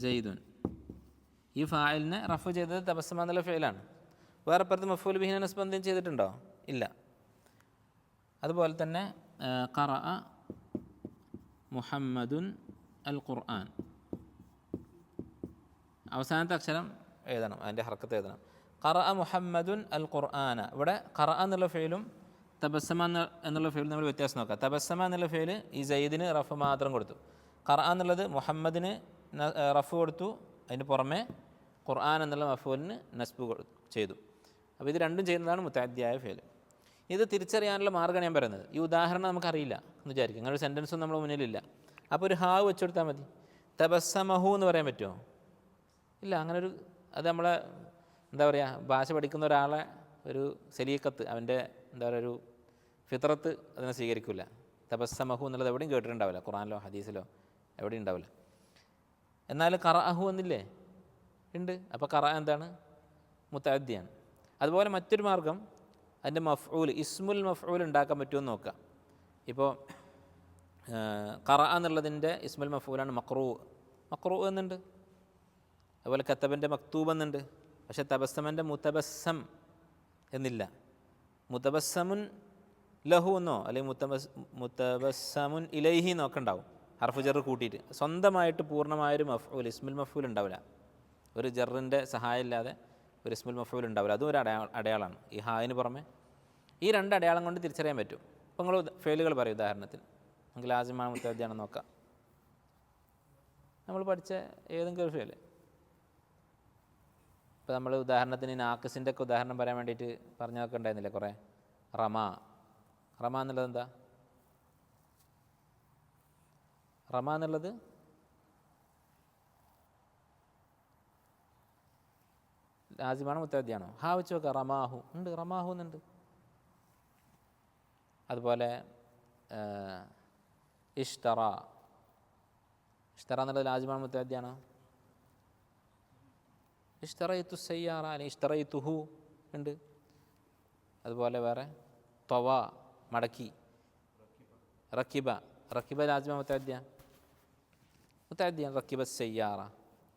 ജയ്ദുൻ, ഈ ഫായിലിനെ റഫ് ചെയ്തത് തബസ്സമ എന്നുള്ള ഫെയിലാണ്. വേറെ പുറത്ത് മഫൂൽ ബിഹിനെ നസ്ബ് എന്തെങ്കിലും ചെയ്തിട്ടുണ്ടോ? ഇല്ല. അതുപോലെ തന്നെ ഖറഅ മുഹമ്മദുൻ അൽ ഖുർആൻ, അവസാനത്തെ അക്ഷരം എഴുതണം, അതിൻ്റെ ഹർക്കത്ത് എഴുതണം. ഖറഅ മുഹമ്മദുൻ അൽ ഖുർആന. ഇവിടെ ഖറഅ എന്നുള്ള ഫെയിലും തബസ്സമ എന്നുള്ള ഫെയിലും നമ്മൾ വ്യത്യാസം നോക്കാം. തബസ്സമ എന്നുള്ള ഫെയിൽ ഈ സയ്യിദിന് റഫ് മാത്രം കൊടുത്തു. ഖറഅ എന്നുള്ളത് മുഹമ്മദിന് റഫ് കൊടുത്തു, അതിന് പുറമെ ഖുർആൻ എന്നുള്ള മഫൂലിന് നസ്ബ് ചെയ്തു. അപ്പോൾ ഇത് രണ്ടും ചെയ്യുന്നതാണ് മുത്തഅദ്ദിയായ ഫെയിൽ. ഇത് തിരിച്ചറിയാനുള്ള മാർഗ്ഗമാണ് ഞാൻ പറയുന്നത്. ഈ ഉദാഹരണം നമുക്കറിയില്ല എന്ന് വിചാരിക്കും, അങ്ങനെ ഒരു സെൻറ്റൻസും നമ്മുടെ മുന്നിലില്ല. അപ്പോൾ ഒരു ഹാവ് വെച്ച് കൊടുത്താൽ മതി. തബസ്സമഹു എന്ന് പറയാൻ പറ്റുമോ? ഇല്ല. അങ്ങനെ ഒരു, അത് നമ്മളെ എന്താ പറയുക, ഭാഷ പഠിക്കുന്ന ഒരാളെ ഒരു സലീക്കത്ത്, അവൻ്റെ എന്താ പറയുക, ഒരു ഫിത്രത്ത് അതിനെ സ്വീകരിക്കില്ല. തബസ്സമഹു എന്നുള്ളത് എവിടെയും കേട്ടിട്ടുണ്ടാവില്ല, ഖുർആനിലോ ഹദീസിലോ എവിടെയും ഉണ്ടാവില്ല. എന്നാൽ ഖറഅഹു എന്നില്ലേ? ഉണ്ട്. അപ്പോൾ ഖറഅ എന്താണ്? മുത്തഅദ്ദിയാണ്. അതുപോലെ മറ്റൊരു മാർഗ്ഗം, അതിൻ്റെ മഫ്ഊൽ, ഇസ്മുൽ മഫ്ഊൽ ഉണ്ടാക്കാൻ പറ്റുമെന്ന് നോക്കുക. ഇപ്പോൾ ഖറഅ എന്നുള്ളതിൻ്റെ ഇസ്മുൽ മഫ്ഊലാണ് മഖ്റൂ. മഖ്റൂ എന്നുണ്ട്. അതുപോലെ കത്തബൻ്റെ മക്തൂബ് എന്നുണ്ട്. പക്ഷേ തബസ്സമൻ്റെ മുതബസ്സം എന്നില്ല. മുതബസ്സമുൻ ലഹു എന്നോ അല്ലെങ്കിൽ മുതബസ്സമുൻ ഇലൈഹി എന്നൊക്കെ ഉണ്ടാവും, ഹർഫ് ജർ കൂട്ടിയിട്ട്. സ്വന്തമായിട്ട് പൂർണ്ണമായൊരു മഫ്ഊൽ, ഇസ്മുൽ മഫ്ഊൽ ഉണ്ടാവില്ല. ഒരു ജറിൻ്റെ സഹായം ഇല്ലാതെ ഒരു ഇസ്മുൽ മഫ്ഊൽ ഉണ്ടാവില്ല. അതും ഒരു അടയാളമാണ് ഈ ഹായിന് പുറമെ. ഈ രണ്ട് അടയാളം കൊണ്ട് തിരിച്ചറിയാൻ പറ്റും. അപ്പോൾ നിങ്ങൾ ഫെയിലുകൾ പറയും. ഉദാഹരണത്തിന് നമുക്ക് ലാസിമാണ് മുത്തഅദ്ദിയാണെന്ന് നോക്കാം. നമ്മൾ പഠിച്ച ഏതെങ്കിലും ഒരു ഫെയിൽ. ഇപ്പോൾ നമ്മൾ ഉദാഹരണത്തിന് നാക്കിസിൻ്റെ ഒക്കെ ഉദാഹരണം പറയാൻ വേണ്ടിയിട്ട് പറഞ്ഞു നോക്കണ്ടായിരുന്നില്ലേ കുറേ? റമ, റമ എന്നുള്ളത് എന്താ? റമ എന്നുള്ളത് ലാസിമാണോ മുത്തഅദ്ദിയാണോ? ഹാ വെച്ച് നോക്കുക. റമാഹു ഉണ്ട്, റമാഹു എന്നുണ്ട്. അതുപോലെ ഇഷ്തറ, ഇഷ്തറ എന്നുള്ളത് ലാസിമാണോ മുത്തഅദ്ദിയാണോ? ഇഷ്തറയ്തു സയ്യാറ അല്ലെങ്കിൽ ഇഷ്തറയ്തുഹു ഉണ്ട്. അതുപോലെ വേറെ ത്വവ, മടക്കി. റക്കിബ, റക്കിബ ലാസിമ മുത്തഅദ്ദിയ? മുത്തഅദ്ദിയാണ്. റക്കിബ സയ്യാറ,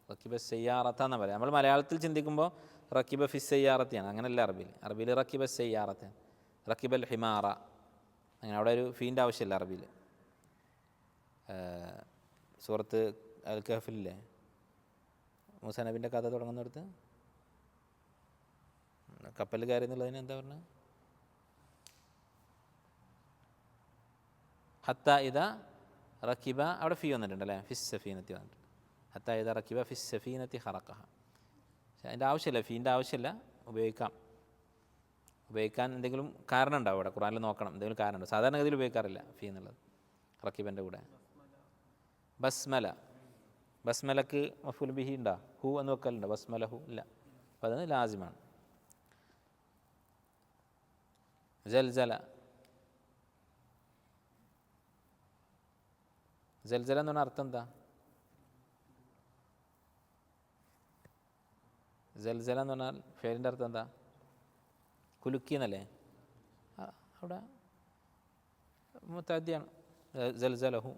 റക്കിബ സയ്യാറത്ത എന്നാണ് പറയാം. നമ്മൾ മലയാളത്തിൽ ചിന്തിക്കുമ്പോൾ റക്കിബ ഫിസ്സയ്യാറത്തിയാണ്, അങ്ങനെയല്ല അറബിയിൽ റക്കിബ സയ്യാറത്ത്, റക്കിബൽ ഹിമാറ, അങ്ങനെ അവിടെ ഒരു ഫീൻ്റെ ആവശ്യമില്ല അറബിയിൽ. സൂറത്ത് അൽ കഹ്ഫിലെ മൂസാ നബിൻ്റെ കഥ തുടങ്ങുന്നിടത്ത് കപ്പൽ കയറി എന്നുള്ളതിന് എന്താ പറഞ്ഞത്? ഹത്ത ഇദ റക്കിബ, അവിടെ ഫീ വന്നിട്ടുണ്ടല്ലേ, ഫിസ് സഫീനത്തി വന്നിട്ടുണ്ട്. ഹത്ത ഇദ റക്കിബ ഫിസ് സഫീനത്തി ഹറക്കഹ. പക്ഷേ അതിൻ്റെ ആവശ്യമില്ല, ഫീൻ്റെ ആവശ്യമില്ല, ഉപയോഗിക്കാൻ എന്തെങ്കിലും കാരണം ഉണ്ടാവും അവിടെ, ഖുറാനിൽ നോക്കണം, എന്തെങ്കിലും കാരണമുണ്ട്. സാധാരണഗതിയിൽ ഉപയോഗിക്കാറില്ല ഫീ എന്നുള്ളത് റക്കിബൻ്റെ കൂടെ. ബസ്മലക്ക് മഫൂൽ ബിഹി ഉണ്ടോ? ഹു എന്ന് വെക്കലുണ്ടോ? ബസ്മല ഹു ഇല്ല, അപ്പോൾ അത് ലാസിമാണ്. ജൽജല എന്ന് പറഞ്ഞാൽ അർത്ഥം എന്താ? ജൽജല എന്ന് പറഞ്ഞാൽ ഫേലിൻ്റെ അർത്ഥം എന്താ? കുലുക്കി എന്നല്ലേ? അവിടെ മുത്തഅദ്ദിയാണ്. ജൽജലഹു,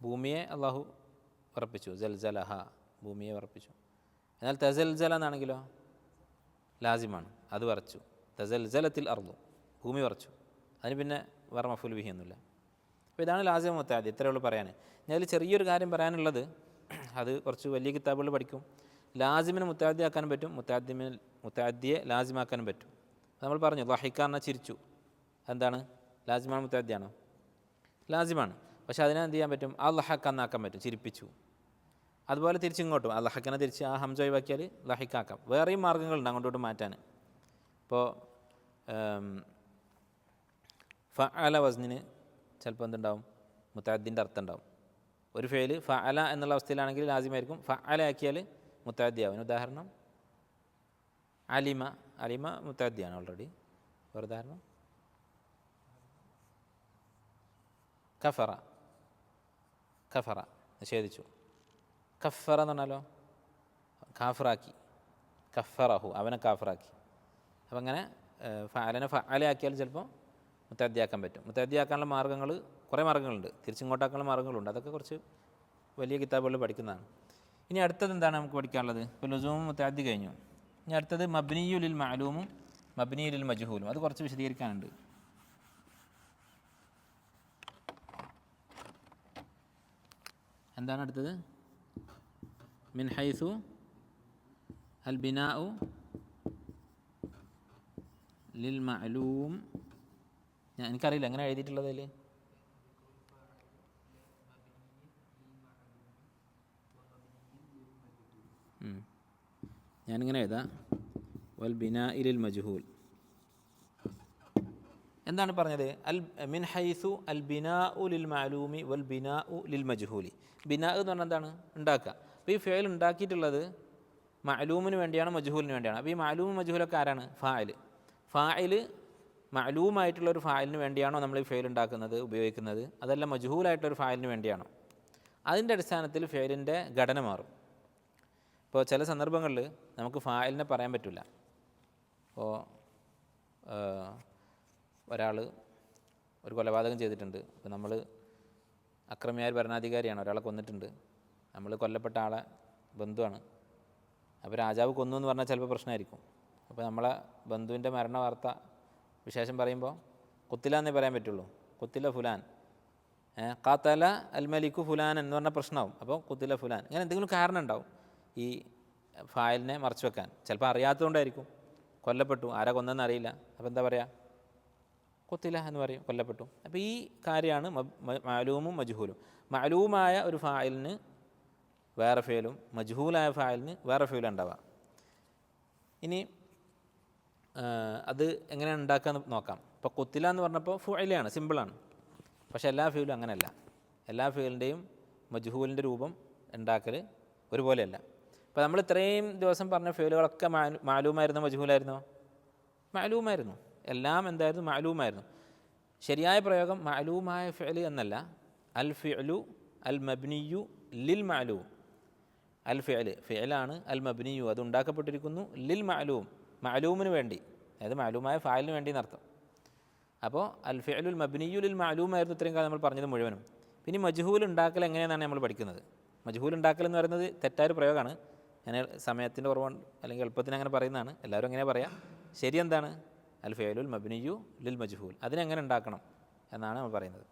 ഭൂമിയെ അള്ളാഹു ഉറപ്പിച്ചു. ജൽജലഹ, ഭൂമിയെ ഉറപ്പിച്ചു. എന്നാൽ തസൽജല എന്നാണെങ്കിലോ ലാസിമാണ്, അത് വറച്ചു. തസൽജലത്തിൽ അർദു, ഭൂമി വറച്ചു. അതിന് പിന്നെ വേറെ മഫൂൽ ബിഹി ഒന്നുമില്ല. അപ്പോൾ ഇതാണ് ലാസിം മുത്തഅദ്ദി. ഇത്രയേ ഉള്ളൂ പറയാൻ. ഞാൻ അതിൽ ചെറിയൊരു കാര്യം പറയാനുള്ളത്, അത് കുറച്ച് വലിയ കിതാബുകൾ പഠിക്കും. ലാസിമിനെ മുത്തഅദ്ദി ആക്കാനും പറ്റും, മുത്തഅദ്ദിയെ ലാസിമാക്കാനും പറ്റും. നമ്മൾ പറഞ്ഞു ളഹിക എന്നാൽ ചിരിച്ചു, എന്താണ്? ലാസിമാണ്, മുത്തഅദ്ദിയാണോ? ലാസിമാണ്. പക്ഷേ അതിനെ എന്ത് ചെയ്യാൻ പറ്റും? അൽഹഖ എന്നാക്കാൻ പറ്റും, ചിരിപ്പിച്ചു. അതുപോലെ തിരിച്ചിങ്ങോട്ടും അൽഹഖനെ തിരിച്ച് ആ ഹംസ ഒഴിവാക്കിയാൽ ലഹിക്കാക്കാം. വേറെയും മാർഗ്ഗങ്ങളുണ്ട് അങ്ങോട്ടോട്ട് മാറ്റാൻ. ഇപ്പോൾ ഫഅല വസ്നിന് ചിലപ്പോൾ എന്തുണ്ടാവും? മുത്തഅദ്ദിൻ്റെ അർത്ഥം ഉണ്ടാവും. ഒരു ഫെയില് ഫഅല എന്നുള്ള അവസ്ഥയിലാണെങ്കിൽ ലാസിമായിരിക്കും, ഫഅല ആക്കിയാൽ മുത്തഅദ്ദിയാവും. ഉദാഹരണം അലിമ മുത്തഅദ്ദിയാണ് ഓൾറെഡി. ഒരു ഉദാഹരണം കഫറ നിഷേധിച്ചു. കഫറ എന്ന് പറഞ്ഞാലോ കാഫിറാക്കി, കഫറഹു, അവനെ കാഫിറാക്കി. അപ്പം അങ്ങനെ ഫഅലനെ ഫഅലയാക്കിയാൽ ചിലപ്പോൾ മുത്തഅദ്ദിയാക്കാൻ പറ്റും. മുത്തഅദ്ദിയാക്കാനുള്ള മാർഗ്ഗങ്ങൾ കുറേ മാർഗ്ഗങ്ങളുണ്ട്, തിരിച്ചിങ്ങോട്ടാക്കാനുള്ള മാർഗ്ഗങ്ങളുണ്ട്. അതൊക്കെ കുറച്ച് വലിയ കിതാബുകളിൽ പഠിക്കുന്നതാണ്. ഇനി അടുത്തത് എന്താണ് നമുക്ക് പഠിക്കാനുള്ളത്? ഇപ്പോൾ ലുസൂമും മുത്തഅദ്ദി കഴിഞ്ഞു. ഇനി അടുത്തത് മബ്നിയു ലിൽ മഅലൂമും മബ്നിയു ലിൽ മജ്ഹൂലും. അത് കുറച്ച് വിശദീകരിക്കാനുണ്ട്. എന്താണ് അടുത്തത്? മിൻ ഹൈസു അൽ ബിനാഉ ലിൽ മഅലൂം. എനിക്കറിയില്ല എങ്ങനെ എഴുതിയിട്ടുള്ളത് അതിൽ. ഞാനിങ്ങനെ എഴുതാം, വൽ ബിനാഇ ലിൽ മജ്ഹൂൽ. എന്താണ് പറഞ്ഞത്? മിൻ ഹൈസു അൽ ബിനാഉ ലിൽ മഅലൂമി വൽ ബിനാഉ ലിൽ മജ്ഹൂലി. ബിനാ എന്ന് പറഞ്ഞാൽ എന്താണ്? ഉണ്ടാക്കുക. അപ്പോൾ ഈ ഫെയിൽ ഉണ്ടാക്കിയിട്ടുള്ളത് മഅലൂമിന് വേണ്ടിയാണ്, മജ്ഹൂലിന് വേണ്ടിയാണ്. അപ്പോൾ ഈ മഅലൂമും മജ്ഹൂലൊക്കെ ആരാണ്? ഫാഇൽ മഅലൂമായിട്ടുള്ളൊരു ഫായിലിന് വേണ്ടിയാണോ നമ്മൾ ഈ ഫെയിൽ ഉണ്ടാക്കുന്നത്, ഉപയോഗിക്കുന്നത്? അതല്ല മജ്ഹൂലായിട്ടുള്ളൊരു ഫായിലിന് വേണ്ടിയാണോ? അതിൻ്റെ അടിസ്ഥാനത്തിൽ ഫെയിലിൻ്റെ ഘടന മാറും. ഇപ്പോൾ ചില സന്ദർഭങ്ങളിൽ നമുക്ക് ഫായിലിനെ പറയാൻ പറ്റില്ല. ഇപ്പോൾ ഒരാൾ ഒരു കൊലപാതകം ചെയ്തിട്ടുണ്ട്. ഇപ്പോൾ നമ്മൾ അക്രമിയായ ഭരണാധികാരിയാണ്, ഒരാളെ കൊന്നിട്ടുണ്ട്. നമ്മൾ കൊല്ലപ്പെട്ട ആളെ ബന്ധുവാണ്. അപ്പോൾ രാജാവ് കൊന്നു എന്ന് പറഞ്ഞാൽ ചിലപ്പോൾ പ്രശ്നമായിരിക്കും. അപ്പോൾ നമ്മളെ ബന്ധുവിൻ്റെ മരണ വാർത്ത വിശേഷം പറയുമ്പോൾ കുത്തില എന്നേ പറയാൻ പറ്റുള്ളൂ. കുത്തില ഫുലാൻ, ഖാത്തല അൽ മലിക്കു ഫുലാൻ എന്ന് പറഞ്ഞാൽ പ്രശ്നമാവും. അപ്പോൾ കുത്തില ഫുലാൻ, ഇങ്ങനെ എന്തെങ്കിലും കാരണം ഉണ്ടാവും ഈ ഫായിലിനെ മറച്ചു വെക്കാൻ. ചിലപ്പോൾ അറിയാത്തതുകൊണ്ടായിരിക്കും. കൊല്ലപ്പെട്ടു, ആരാ കൊന്നതെന്ന് അറിയില്ല. അപ്പോൾ എന്താ പറയുക? കുത്തില എന്ന് പറയും, കൊല്ലപ്പെട്ടു. അപ്പോൾ ഈ കാര്യമാണ് മഅലൂമും മജ്ഹൂലും. മഅലൂമായ ഒരു ഫായിലിന് വേറെ ഫെയിലും മജ്ഹൂലായ ഫായിലിന് വേറെ ഫെയിലും ഉണ്ടാവുക. ഇനി അത് എങ്ങനെയാണ് ഉണ്ടാക്കാന്ന് നോക്കാം. ഇപ്പോൾ കുത്തില എന്ന് പറഞ്ഞപ്പോൾ ഫുഇലാണ്, സിമ്പിളാണ്. പക്ഷേ എല്ലാ ഫെയിലും അങ്ങനെയല്ല. എല്ലാ ഫെയിലിൻ്റെയും മജ്ഹൂലിൻ്റെ രൂപം ഉണ്ടാക്കൽ ഒരുപോലെയല്ല. ഇപ്പോൾ നമ്മൾ ഇത്രയും ദിവസം പറഞ്ഞ ഫെയിലുകളൊക്കെ മഅലൂമായിരുന്നോ മജ്ഹൂലായിരുന്നോ? മഅലൂമായിരുന്നു. എല്ലാം എന്തായിരുന്നു? മഅലൂമായിരുന്നു. ശരിയായ പ്രയോഗം മഅലൂമായ ഫിഅൽ എന്നല്ല, അൽ ഫിഅലു അൽ മബ്നിയു ലിൽ മഅലൂം. അൽ ഫിഅലാണ്, അൽ മബ്നിയു അത് ഉണ്ടാക്കപ്പെട്ടിരിക്കുന്നു, ലിൽ മഅലൂം മഅലൂമിന് വേണ്ടി, അതായത് മഅലൂമായ ഫായിലിന് വേണ്ടി എന്നർത്ഥം. അപ്പോൾ അൽ ഫിഅലുൽ മബ്നിയു ലിൽ മഅലൂം ആയിരുന്നു ഇത്രയും കാലം നമ്മൾ പറഞ്ഞത് മുഴുവനും. പിന്നെ മജ്ഹൂൽ ഉണ്ടാക്കൽ എങ്ങനെയെന്നാണ് നമ്മൾ പഠിക്കുന്നത്. മജ്ഹൂൽ ഉണ്ടാക്കൽ എന്ന് പറയുന്നത് തെറ്റായൊരു പ്രയോഗമാണ്. ഞാൻ സമയത്തിൻ്റെ കുറവുണ്ട് അല്ലെങ്കിൽ എളുപ്പത്തിന് അങ്ങനെ പറയുന്നതാണ്, എല്ലാവരും എങ്ങനെ പറയാം. ശരി എന്താണ്? അൽ ഫിഅലുൽ മബ്നിയു ലിൽ മജ്ഹൂൽ, അതിനെങ്ങനെ ഉണ്ടാക്കണം എന്നാണ് നമ്മൾ പറയുന്നത്.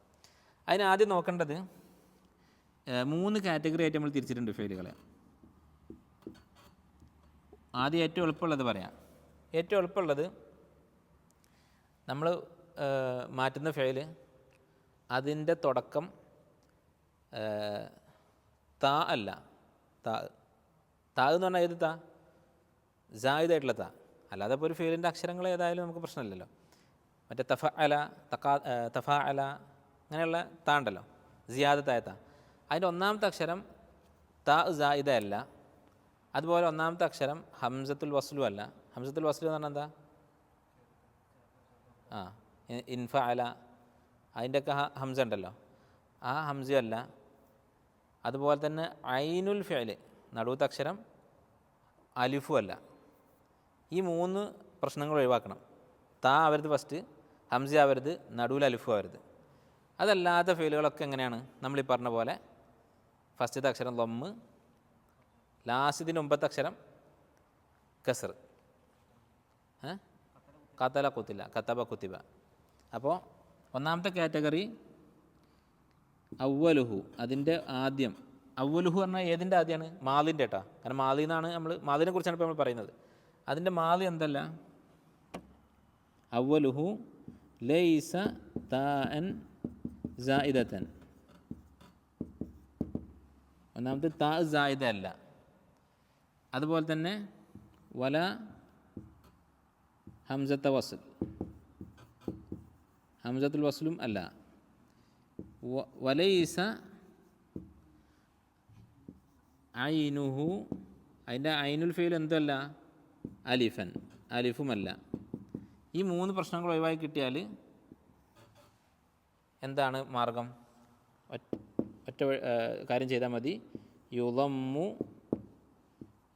അതിനാദ്യം നോക്കേണ്ടത് 3 കാറ്റഗറി ആയിട്ട് നമ്മൾ തിരിച്ചിട്ടുണ്ട് ഫെയിലുകളെ. ആദ്യം ഏറ്റവും എളുപ്പമുള്ളത് പറയാം. ഏറ്റവും എളുപ്പമുള്ളത് നമ്മൾ മാറ്റുന്ന ഫെയിൽ അതിൻ്റെ തുടക്കം താ അല്ല, താ എന്ന് പറഞ്ഞാൽ ഏത് താ? ജായിദായിട്ടുള്ള താ. അല്ലാതെ ഇപ്പോൾ ഒരു ഫെയിലിൻ്റെ അക്ഷരങ്ങൾ ഏതായാലും നമുക്ക് പ്രശ്നമില്ലല്ലോ. മറ്റേ തഫ അല അങ്ങനെയുള്ള താ ഉണ്ടല്ലോ, സിയാദത്തായ താ. അതിൻ്റെ ഒന്നാമത്തെ അക്ഷരം താ ജായിദ അല്ല. അതുപോലെ ഒന്നാമത്തെ അക്ഷരം ഹംസത്തുൽ വസ്ലു അല്ല. ഹംസത്തുൽ വസ്ലു എന്ന് പറഞ്ഞാൽ എന്താ? ഇൻഫ അല, അതിൻ്റെയൊക്കെ ഹംസ ഉണ്ടല്ലോ, ആ ഹംസയല്ല. അതുപോലെ തന്നെ ഐനുൽ ഫിഅൽ, നടുവത്തെ അക്ഷരം അലിഫും അല്ല. ഈ 3 പ്രശ്നങ്ങൾ ഒഴിവാക്കണം. താ ആവരുത് ഫസ്റ്റ്, ഹംസ ആവരുത്, നടുവിൽ അലിഫും ആവരുത്. അതല്ലാത്ത ഫെയിലുകളൊക്കെ എങ്ങനെയാണ്? നമ്മളീ പറഞ്ഞ പോലെ ഫസ്റ്റത്തെ അക്ഷരം ലൊമ്മ്, ലാസ്റ്റത്തിന് മുമ്പത്തെ അക്ഷരം കസർ. കത്തല കുത്തില്ല, കത്തബ കുത്തിബ. അപ്പോൾ ഒന്നാമത്തെ കാറ്റഗറി അവ്വലുഹു, അതിൻ്റെ ആദ്യം. അവ്വലുഹു പറഞ്ഞാൽ ഏതിൻ്റെ ആദ്യമാണ്? മാലിൻ്റെ കേട്ടോ. കാരണം മാലി എന്നാണ് മാലിനെ കുറിച്ചാണ് ഇപ്പോൾ നമ്മൾ പറയുന്നത്. അതിൻ്റെ മാലി എന്തല്ല? അവ്വലുഹു ലൈസ താഅൻ സായിദതൻ. ഒന്നാമത്തെ താ സായിദ അല്ല. അതുപോലെ തന്നെ വല ഹംസത്ത വസ്ൽ, ഹംസത്തുൽ വസ്ലും അല്ല. വലൈസ ഐനുഹു, അതിൻ്റെ ഐനുൽ ഫെയിൽ എന്തല്ല? അലിഫൻ, അലിഫുമല്ല. ഈ 3 പ്രശ്നങ്ങൾ ഒഴിവായി കിട്ടിയാൽ എന്താണ് മാർഗം? ഒറ്റ കാര്യം ചെയ്താൽ മതി.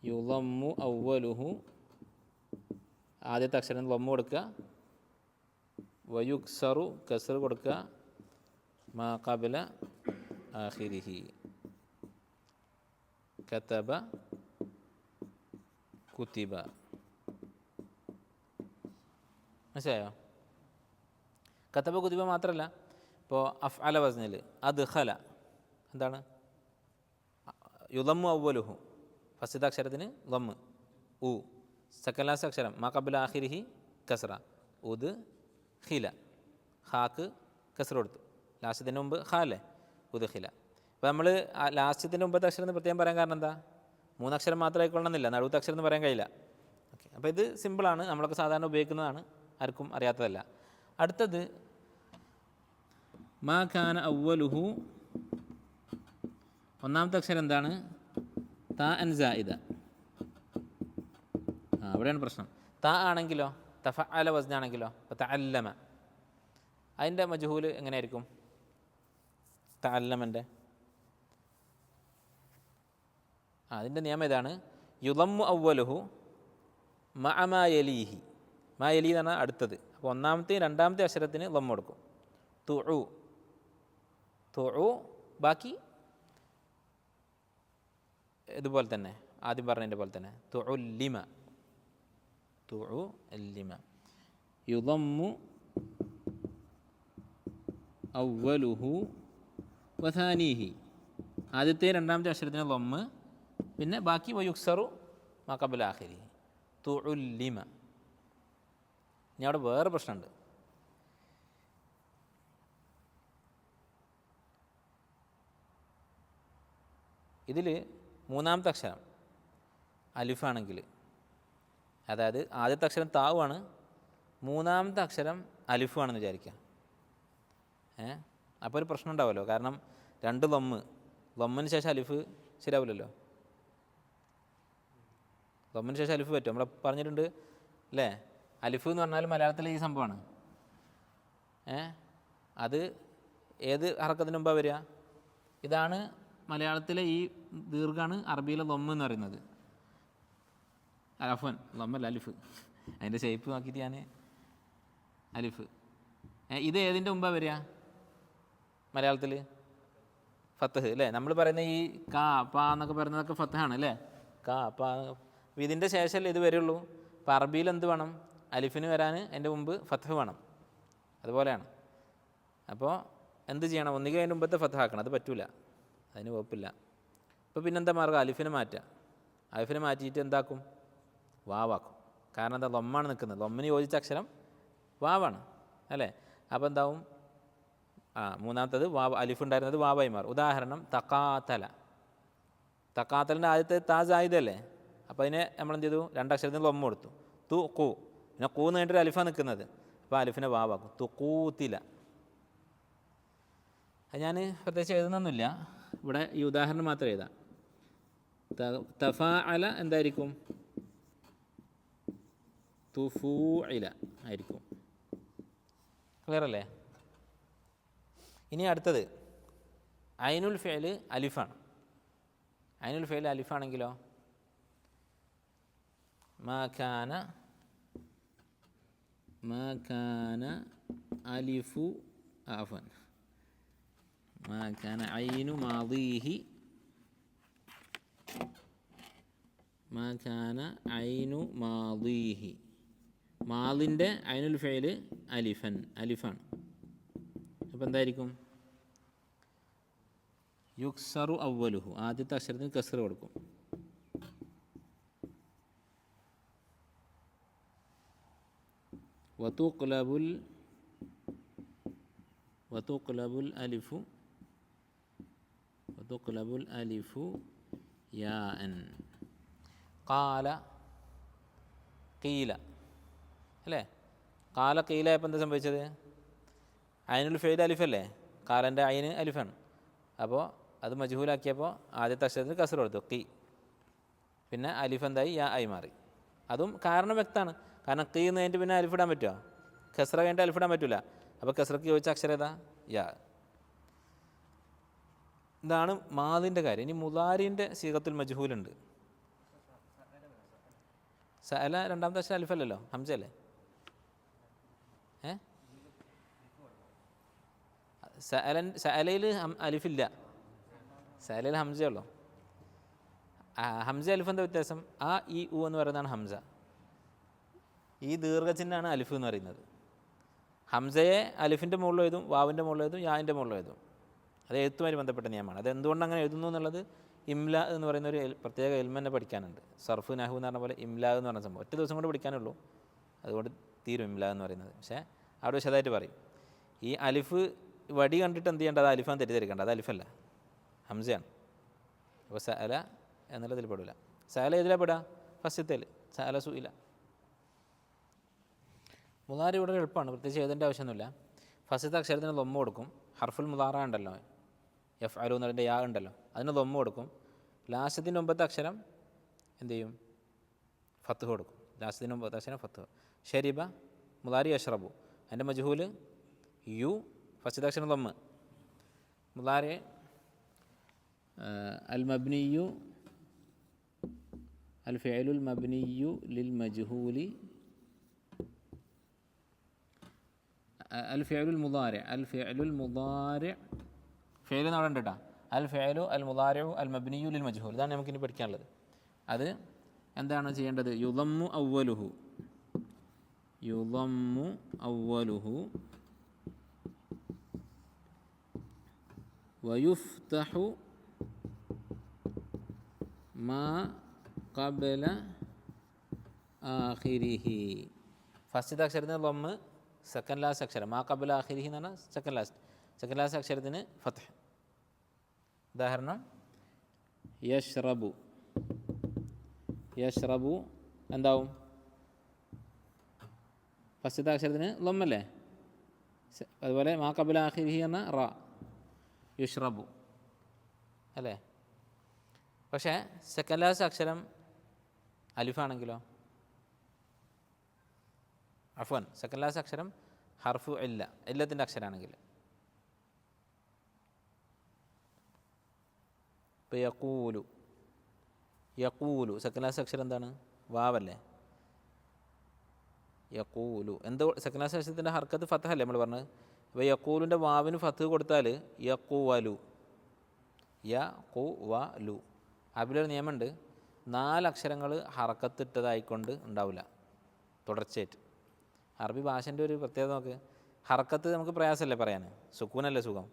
യുളമ്മു അവ്വലുഹു, ആദ്യത്തെ അക്ഷരം ലമ്മു കൊടുക്കുക. വയുക്സറു, കസർ കൊടുക്കുക. മാ ഖബല ആഖിരിഹി, കതബ കുതിബ. മനസ്സിലായോ? കതബ കുതിബ മാത്രമല്ല, ഇപ്പോൾ അഫ്അല വസ്നിൽ അദ്ഖല എന്താണ്? യുളമ്മു അവ്വലുഹു, ഫസ്റ്റത്തെ അക്ഷരത്തിന് ലമ്മ് ഉ, സെക്കൻഡ് ലാസ്റ്റ് അക്ഷരം മാ ഖബല ആഖിരിഹി കസ്റ, ഉദ് ഖില, ഹാക്ക് കസ്റ കൊടുത്തു. ലാസ്റ്റത്തിന് മുമ്പ് ഖ അല്ലേ, ഉദ് ഖില. അപ്പോൾ നമ്മൾ ലാസ്റ്റത്തിന് മുമ്പത്തെ അക്ഷരം എന്ന് പ്രത്യേകം പറയാൻ കാരണം എന്താ? 3 അക്ഷരം മാത്രം ആയിക്കൊള്ളണമെന്നില്ല, നടുവത്തെ അക്ഷരം എന്ന് പറയാൻ കഴിയില്ല. ഓക്കെ, അപ്പോൾ ഇത് സിമ്പിളാണ്, നമ്മളൊക്കെ സാധാരണ ഉപയോഗിക്കുന്നതാണ്, ആർക്കും അറിയാത്തതല്ല. അടുത്തത് മാ ഖാന അവ്വലുഹു, ഒന്നാമത്തെ അക്ഷരം എന്താണ്? താ അൻ സായിദ. അവിടെയാണ് പ്രശ്നം. താ ആണെങ്കിലോ, തഫഅല വസ്നാണെങ്കിലോ, അപ്പോൾ തഅല്ലമ, അതിൻ്റെ മജ്ഹൂൽ എങ്ങനെയായിരിക്കും? തഅല്ലമൻ്റെ അതിൻ്റെ നിയമം ഇതാണ്. യുളമ്മു അവ്വലുഹു മഅ മാ യലീഹി, മാ യലി എന്ന് പറഞ്ഞാൽ അടുത്തത്. അപ്പോൾ ഒന്നാമത്തെയും രണ്ടാമത്തെ അക്ഷരത്തിന് ലമ്മ കൊടുക്കും. തുഉ, തുഉ, ബാക്കി ഇതുപോലെ തന്നെ, ആദ്യം പറഞ്ഞതിൻ്റെ പോലെ തന്നെ. തുഉല്ലിമ, തുഉല്ലിമ. യുളമ്മു അവ്വലുഹു വഥാനീഹി, ആദ്യത്തെ രണ്ടാമത്തെ അക്ഷരത്തിന് ലമ്മ്, പിന്നെ ബാക്കി വയുക്സറു മാ ഖബല ആഖിരിഹി, തുഉല്ലിമ. ഇനി അവിടെ വേറെ പ്രശ്നമുണ്ട്. ഇതിൽ മൂന്നാമത്തെ അക്ഷരം അലിഫാണെങ്കിൽ, അതായത് ആദ്യത്തെ അക്ഷരം താവാണ്, മൂന്നാമത്തെ അക്ഷരം അലിഫാണെന്ന് വിചാരിക്കുക. അപ്പോൾ ഒരു പ്രശ്നം ഉണ്ടാവുമല്ലോ. കാരണം 2 ലമ്മിന് ശേഷം അലിഫ് ശരിയാവില്ലല്ലോ. ലമ്മിന് ശേഷം അലിഫ് പറ്റും, നമ്മൾ പറഞ്ഞിട്ടുണ്ട് അല്ലേ. അലിഫ് എന്ന് പറഞ്ഞാൽ മലയാളത്തിലെ ഈ സംഭവമാണ്. അത് ഏത് ഹർക്കത്തിന് മുമ്പാണ് വരിക? ഇതാണ് മലയാളത്തിലെ ഈ ദീർഘമാണ് അറബിയിലെ ലൊമ്മ് എന്ന് പറയുന്നത്. അഫൻ ലൊമ്മല്ല, അലിഫ്. അതിൻ്റെ ഷേപ്പ് നോക്കിയിട്ട് ഞാൻ അലിഫ്. ഇത് ഏതിൻ്റെ മുമ്പാണ് വരിക മലയാളത്തിൽ? ഫത്തഹ് അല്ലേ. നമ്മൾ പറയുന്ന ഈ കാ പാ എന്നൊക്കെ പറയുന്നതൊക്കെ ഫത്തഹാണ് അല്ലേ. കാ. അപ്പോൾ ഇതിൻ്റെ ശേഷമല്ലേ ഇത് വരുള്ളൂ. അപ്പോൾ അറബിയിൽ എന്ത് വേണം? അലിഫിന് വരാൻ അതിൻ്റെ മുമ്പ് ഫത്ഹ് വേണം. അതുപോലെയാണ്. അപ്പോൾ എന്ത് ചെയ്യണം? ഒന്നുകിൽ അതിൻ്റെ മുമ്പത്തെ ഫത്ഹ് ആക്കണം. അത് പറ്റൂല, അതിന് കുഴപ്പമില്ല. ഇപ്പോൾ പിന്നെന്താ മാർഗ്ഗം? അലിഫിനെ മാറ്റുക. അലിഫിനെ മാറ്റിയിട്ട് എന്താക്കും? വാവാക്കും. കാരണം എന്താ? ലൊമ്മാണ് നിൽക്കുന്നത്. ലൊമ്മിന് യോജിച്ച അക്ഷരം വാവാണ് അല്ലേ? അപ്പോൾ എന്താവും? മൂന്നാമത്തത് വാവ്. അലിഫ് ഉണ്ടായിരുന്നത് വാവായി മാറും. ഉദാഹരണം തക്കാത്തല. തക്കാത്തലിൻ്റെ ആദ്യത്തെ താജായുധല്ലേ? അപ്പോൾ അതിനെ നമ്മളെന്ത് ചെയ്തു? രണ്ടക്ഷരത്തിന് ലൊമ്മ കൊടുത്തു. തു കൂ. പിന്നെ കൂന്ന് കഴിഞ്ഞിട്ട് അലിഫാണ് നിൽക്കുന്നത്. അപ്പോൾ അലിഫിനെ വാവാക്കും. തുക്കൂത്തില. അത് ഞാൻ പ്രത്യേകിച്ച് എഴുതുന്നൊന്നുമില്ല, ഇവിടെ ഈ ഉദാഹരണം മാത്രം എഴുതാം. തഫാഅല എന്തായിരിക്കും? തുഫൂഇല ആയിരിക്കും. ക്ലിയർ അല്ലേ? ഇനി അടുത്തത് ഐനുൽ ഫിഅൽ അലിഫാണ്. ഐനുൽ ഫിഅൽ അലിഫാണെങ്കിലോ മാ കാന അലിഫു ആഫൻ മാ കാന ഐനു മാദിഹി മാ കാന ഐനു മാദിഹി. മാദിൻ്റെ ഐനുൽ ഫിഅൽ അലിഫാണ്. അപ്പോൾ എന്തായിരിക്കും? യുക്സറു അവ്വലുഹു. ആദ്യത്തെ അക്ഷരത്തിന് കസ്ർ കൊടുക്കും. വതുഖ്ലബുൽ അലിഫു യാഅൻ. ഖാല ഖീല അല്ലേ? ഖാല ഖീല ആയപ്പോൾ എന്താ സംഭവിച്ചത്? ഐനുൽ ഫിഅൽ അലിഫല്ലേ? ഖാലൻ്റെ ഐന് അലിഫാണ്. അപ്പോൾ അത് മജ്ഹൂലാക്കിയപ്പോൾ ആദ്യത്തെ അക്ഷരത്തിന് കസ്ർ കൊടുത്തു, ഖി. പിന്നെ അലിഫ് എന്തായി? യാ ആയി മാറി. അതും കാരണം വ്യക്തമാണ്. കാരണം ഖി എന്ന് കഴിഞ്ഞിട്ട് പിന്നെ അലിഫിടാൻ പറ്റുമോ? കസ്ര കഴിഞ്ഞിട്ട് അലിഫിടാൻ പറ്റില്ല. അപ്പോൾ കസ്രക്ക് ചോദിച്ച അക്ഷരം ഏതാ? യാ. ഇതാണ് മാദിൻ്റെ കാര്യം. ഇനി മുദാരിൻ്റെ സീഗത്തുൽ മജ്ഹൂലുണ്ട്. സഅല രണ്ടാമത്തെ അക്ഷരം അലിഫല്ലല്ലോ, ഹംസല്ലേ? സഅലയിൽ അലിഫില്ല, സഅലയിൽ ഹംസയുള്ളൂ. ഹംസ അലിഫ് എന്താ വ്യത്യാസം? ആ ഈ ഉ എന്ന് പറയുന്നതാണ് ഹംസ. ഈ ദീർഘചിഹ്നമാണ് അലിഫ് എന്ന് പറയുന്നത്. ഹംസയെ അലിഫിൻ്റെ മുകളിൽ എഴുതും, വാവിൻ്റെ മുകളിൽ എഴുതും, യാൻ്റെ മുകളിൽ എഴുതും. അത് എഴുത്തുമായി ബന്ധപ്പെട്ട നിയമമാണ്. അത് എന്തുകൊണ്ട് അങ്ങനെ എഴുതുന്നു എന്നുള്ളത് ഇംല എന്ന് പറയുന്ന ഒരു പ്രത്യേക ഇൽമ തന്നെ പഠിക്കാനുണ്ട്. സർഫ് നഹു എന്ന് പറഞ്ഞ പോലെ ഇംല എന്ന് പറഞ്ഞ സംഭവം ഒറ്റ ദിവസം കൊണ്ട് പഠിക്കാനുള്ളൂ. അതുകൊണ്ട് തീരും ഇംല എന്ന് പറയുന്നത്. പക്ഷേ അവിടെ വിശദമായിട്ട് പറയും. ഈ അലിഫ് വടി കണ്ടിട്ട് എന്ത് ചെയ്യേണ്ടത്? അലിഫാൻ തെറ്റിദ്ധരിക്കേണ്ട, അത് അലിഫല്ല, ഹംസയാണ്. അപ്പോൾ സഅല എന്നുള്ളതിൽ പെടില്ല. സഅല ഏതിലാണ് പെടുക? ഫസ്റ്റത്തേൽ സഅല സുഇല. മുദാരി ഇവിടെ എളുപ്പമാണ്, പ്രത്യേകിച്ച് എഴുതേണ്ട ആവശ്യമൊന്നുമില്ല. ഫസ്റ്റത്തെ അക്ഷരത്തിന് ലൊമ്മ കൊടുക്കും. ഹർഫുൽ മുദാറ ഉണ്ടല്ലോ, എഫ് അലു എന്നതിൻ്റെ യാ ഉണ്ടല്ലോ, അതിന് ലൊമ്മ കൊടുക്കും. ലാസ്റ്റത്തിൻ്റെ മുമ്പത്തെ അക്ഷരം എന്ത് ചെയ്യും? ഫത്ത് കൊടുക്കും. ലാസ്റ്റത്തിൻ്റെ മുമ്പത്തെ അക്ഷരം ഫത്ത്. ഷരിബ മുദാരി അഷ്റബു, അതിൻ്റെ മജ്ഹൂല് യു, ഫസ്റ്റത്തെ അക്ഷരം ലൊമ്മ. മുദാരി അൽ മബ്നിയു അൽ ഫിഅലുൽ മബ്നിയു ലിൽ മജ്ഹൂലി അൽ ഫിഅലുൽ മുദാരി ഫിഅൽ എന്ന് അവിടെ ഉണ്ട് കേട്ടോ. അൽ ഫിഅലു അൽ മുദാരിഉ അൽ മബ്നിയു ലിൽ മജ്ഹൂൽ, ഇതാണ് നമുക്കിനി പഠിക്കാനുള്ളത്. അത് എന്താണ് ചെയ്യേണ്ടത്? യുദമ്മു അവ്വലുഹു വയുഫ്തഹു മാ ഖബ്ല ആഖിരിഹി. ഫസ്റ്റത്തെ അക്ഷരത്തിന് ലൊമ്മ്, സെക്കൻഡ് ലാസ്റ്റ് അക്ഷരം മാ ഖബ്ല ആഖിരിഹി എന്ന് പറഞ്ഞാൽ സെക്കൻഡ് ലാസ്റ്റ് അക്ഷരത്തിന് ഫത്ഹ്. ഉദാഹരണം യശ്റബു എന്താവും? ഫസ്റ്റത്തെ അക്ഷരത്തിന് ലൊമ്മല്ലേ? അതുപോലെ മാ ഖബ്ല ആഖിരിഹി എന്ന റ, യുഷ്റബു അല്ലേ? പക്ഷേ സെക്കൻഡ് ലാസ്റ്റ് അക്ഷരം അലിഫാണെങ്കിലോ? അഫ്വൻ, സെക്കൻഡ് ലാസ്റ്റ് അക്ഷരം ഹർഫു ഇല്ലത്തിൻ്റെ അക്ഷരമാണെങ്കിൽ. ഇപ്പോൾ യഖൂലു സെക്കൻഡ് ലാസ്റ്റ് അക്ഷരം എന്താണ്? വാവല്ലേ? യഖൂലു എന്തോ സെക്കൻഡ് ലാസ്റ്റ് അക്ഷരത്തിൻ്റെ ഹർക്കത്ത് ഫത്തഹല്ലേ നമ്മൾ പറഞ്ഞത്. അപ്പോൾ യഖൂലുൻ്റെ വാവിന് ഫത്ത് കൊടുത്താൽ യഖുവലു. അബിലൊരു നിയമമുണ്ട്. 4 അക്ഷരങ്ങൾ ഹറക്കത്തിട്ടതായിക്കൊണ്ട് ഉണ്ടാവില്ല തുടർച്ചയായിട്ട്. അറബി ഭാഷൻ്റെ ഒരു പ്രത്യേകത നോക്ക്, ഹറക്കത്ത് നമുക്ക് പ്രയാസമല്ലേ പറയാൻ, സുക്കൂനല്ലേ സുഖം.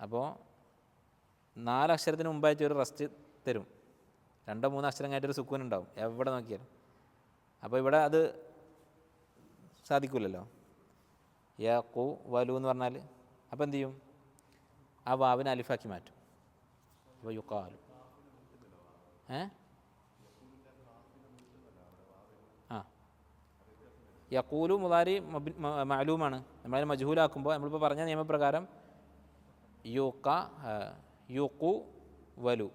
അപ്പോൾ 4 അക്ഷരത്തിന് മുമ്പായിട്ട് ഒരു റെസ്റ്റ് തരും, 2-3 അക്ഷരം കഴിഞ്ഞിട്ടൊരു സുക്കൂൻ ഉണ്ടാവും എവിടെ നോക്കിയാലും. അപ്പോൾ ഇവിടെ അത് സാധിക്കില്ലല്ലോ. യഖു വലു എന്ന് പറഞ്ഞാൽ അപ്പോൾ എന്തു ചെയ്യും, ആ വാവിനെ അലിഫാക്കി മാറ്റും. അപ്പോൾ യുക്കാലു യഖൂലു മുദാരി മഅലൂമാണ്. നമ്മളതിനെ മജ്ഹൂലാക്കുമ്പോൾ നമ്മളിപ്പോൾ പറഞ്ഞ നിയമപ്രകാരം യുഖു വലു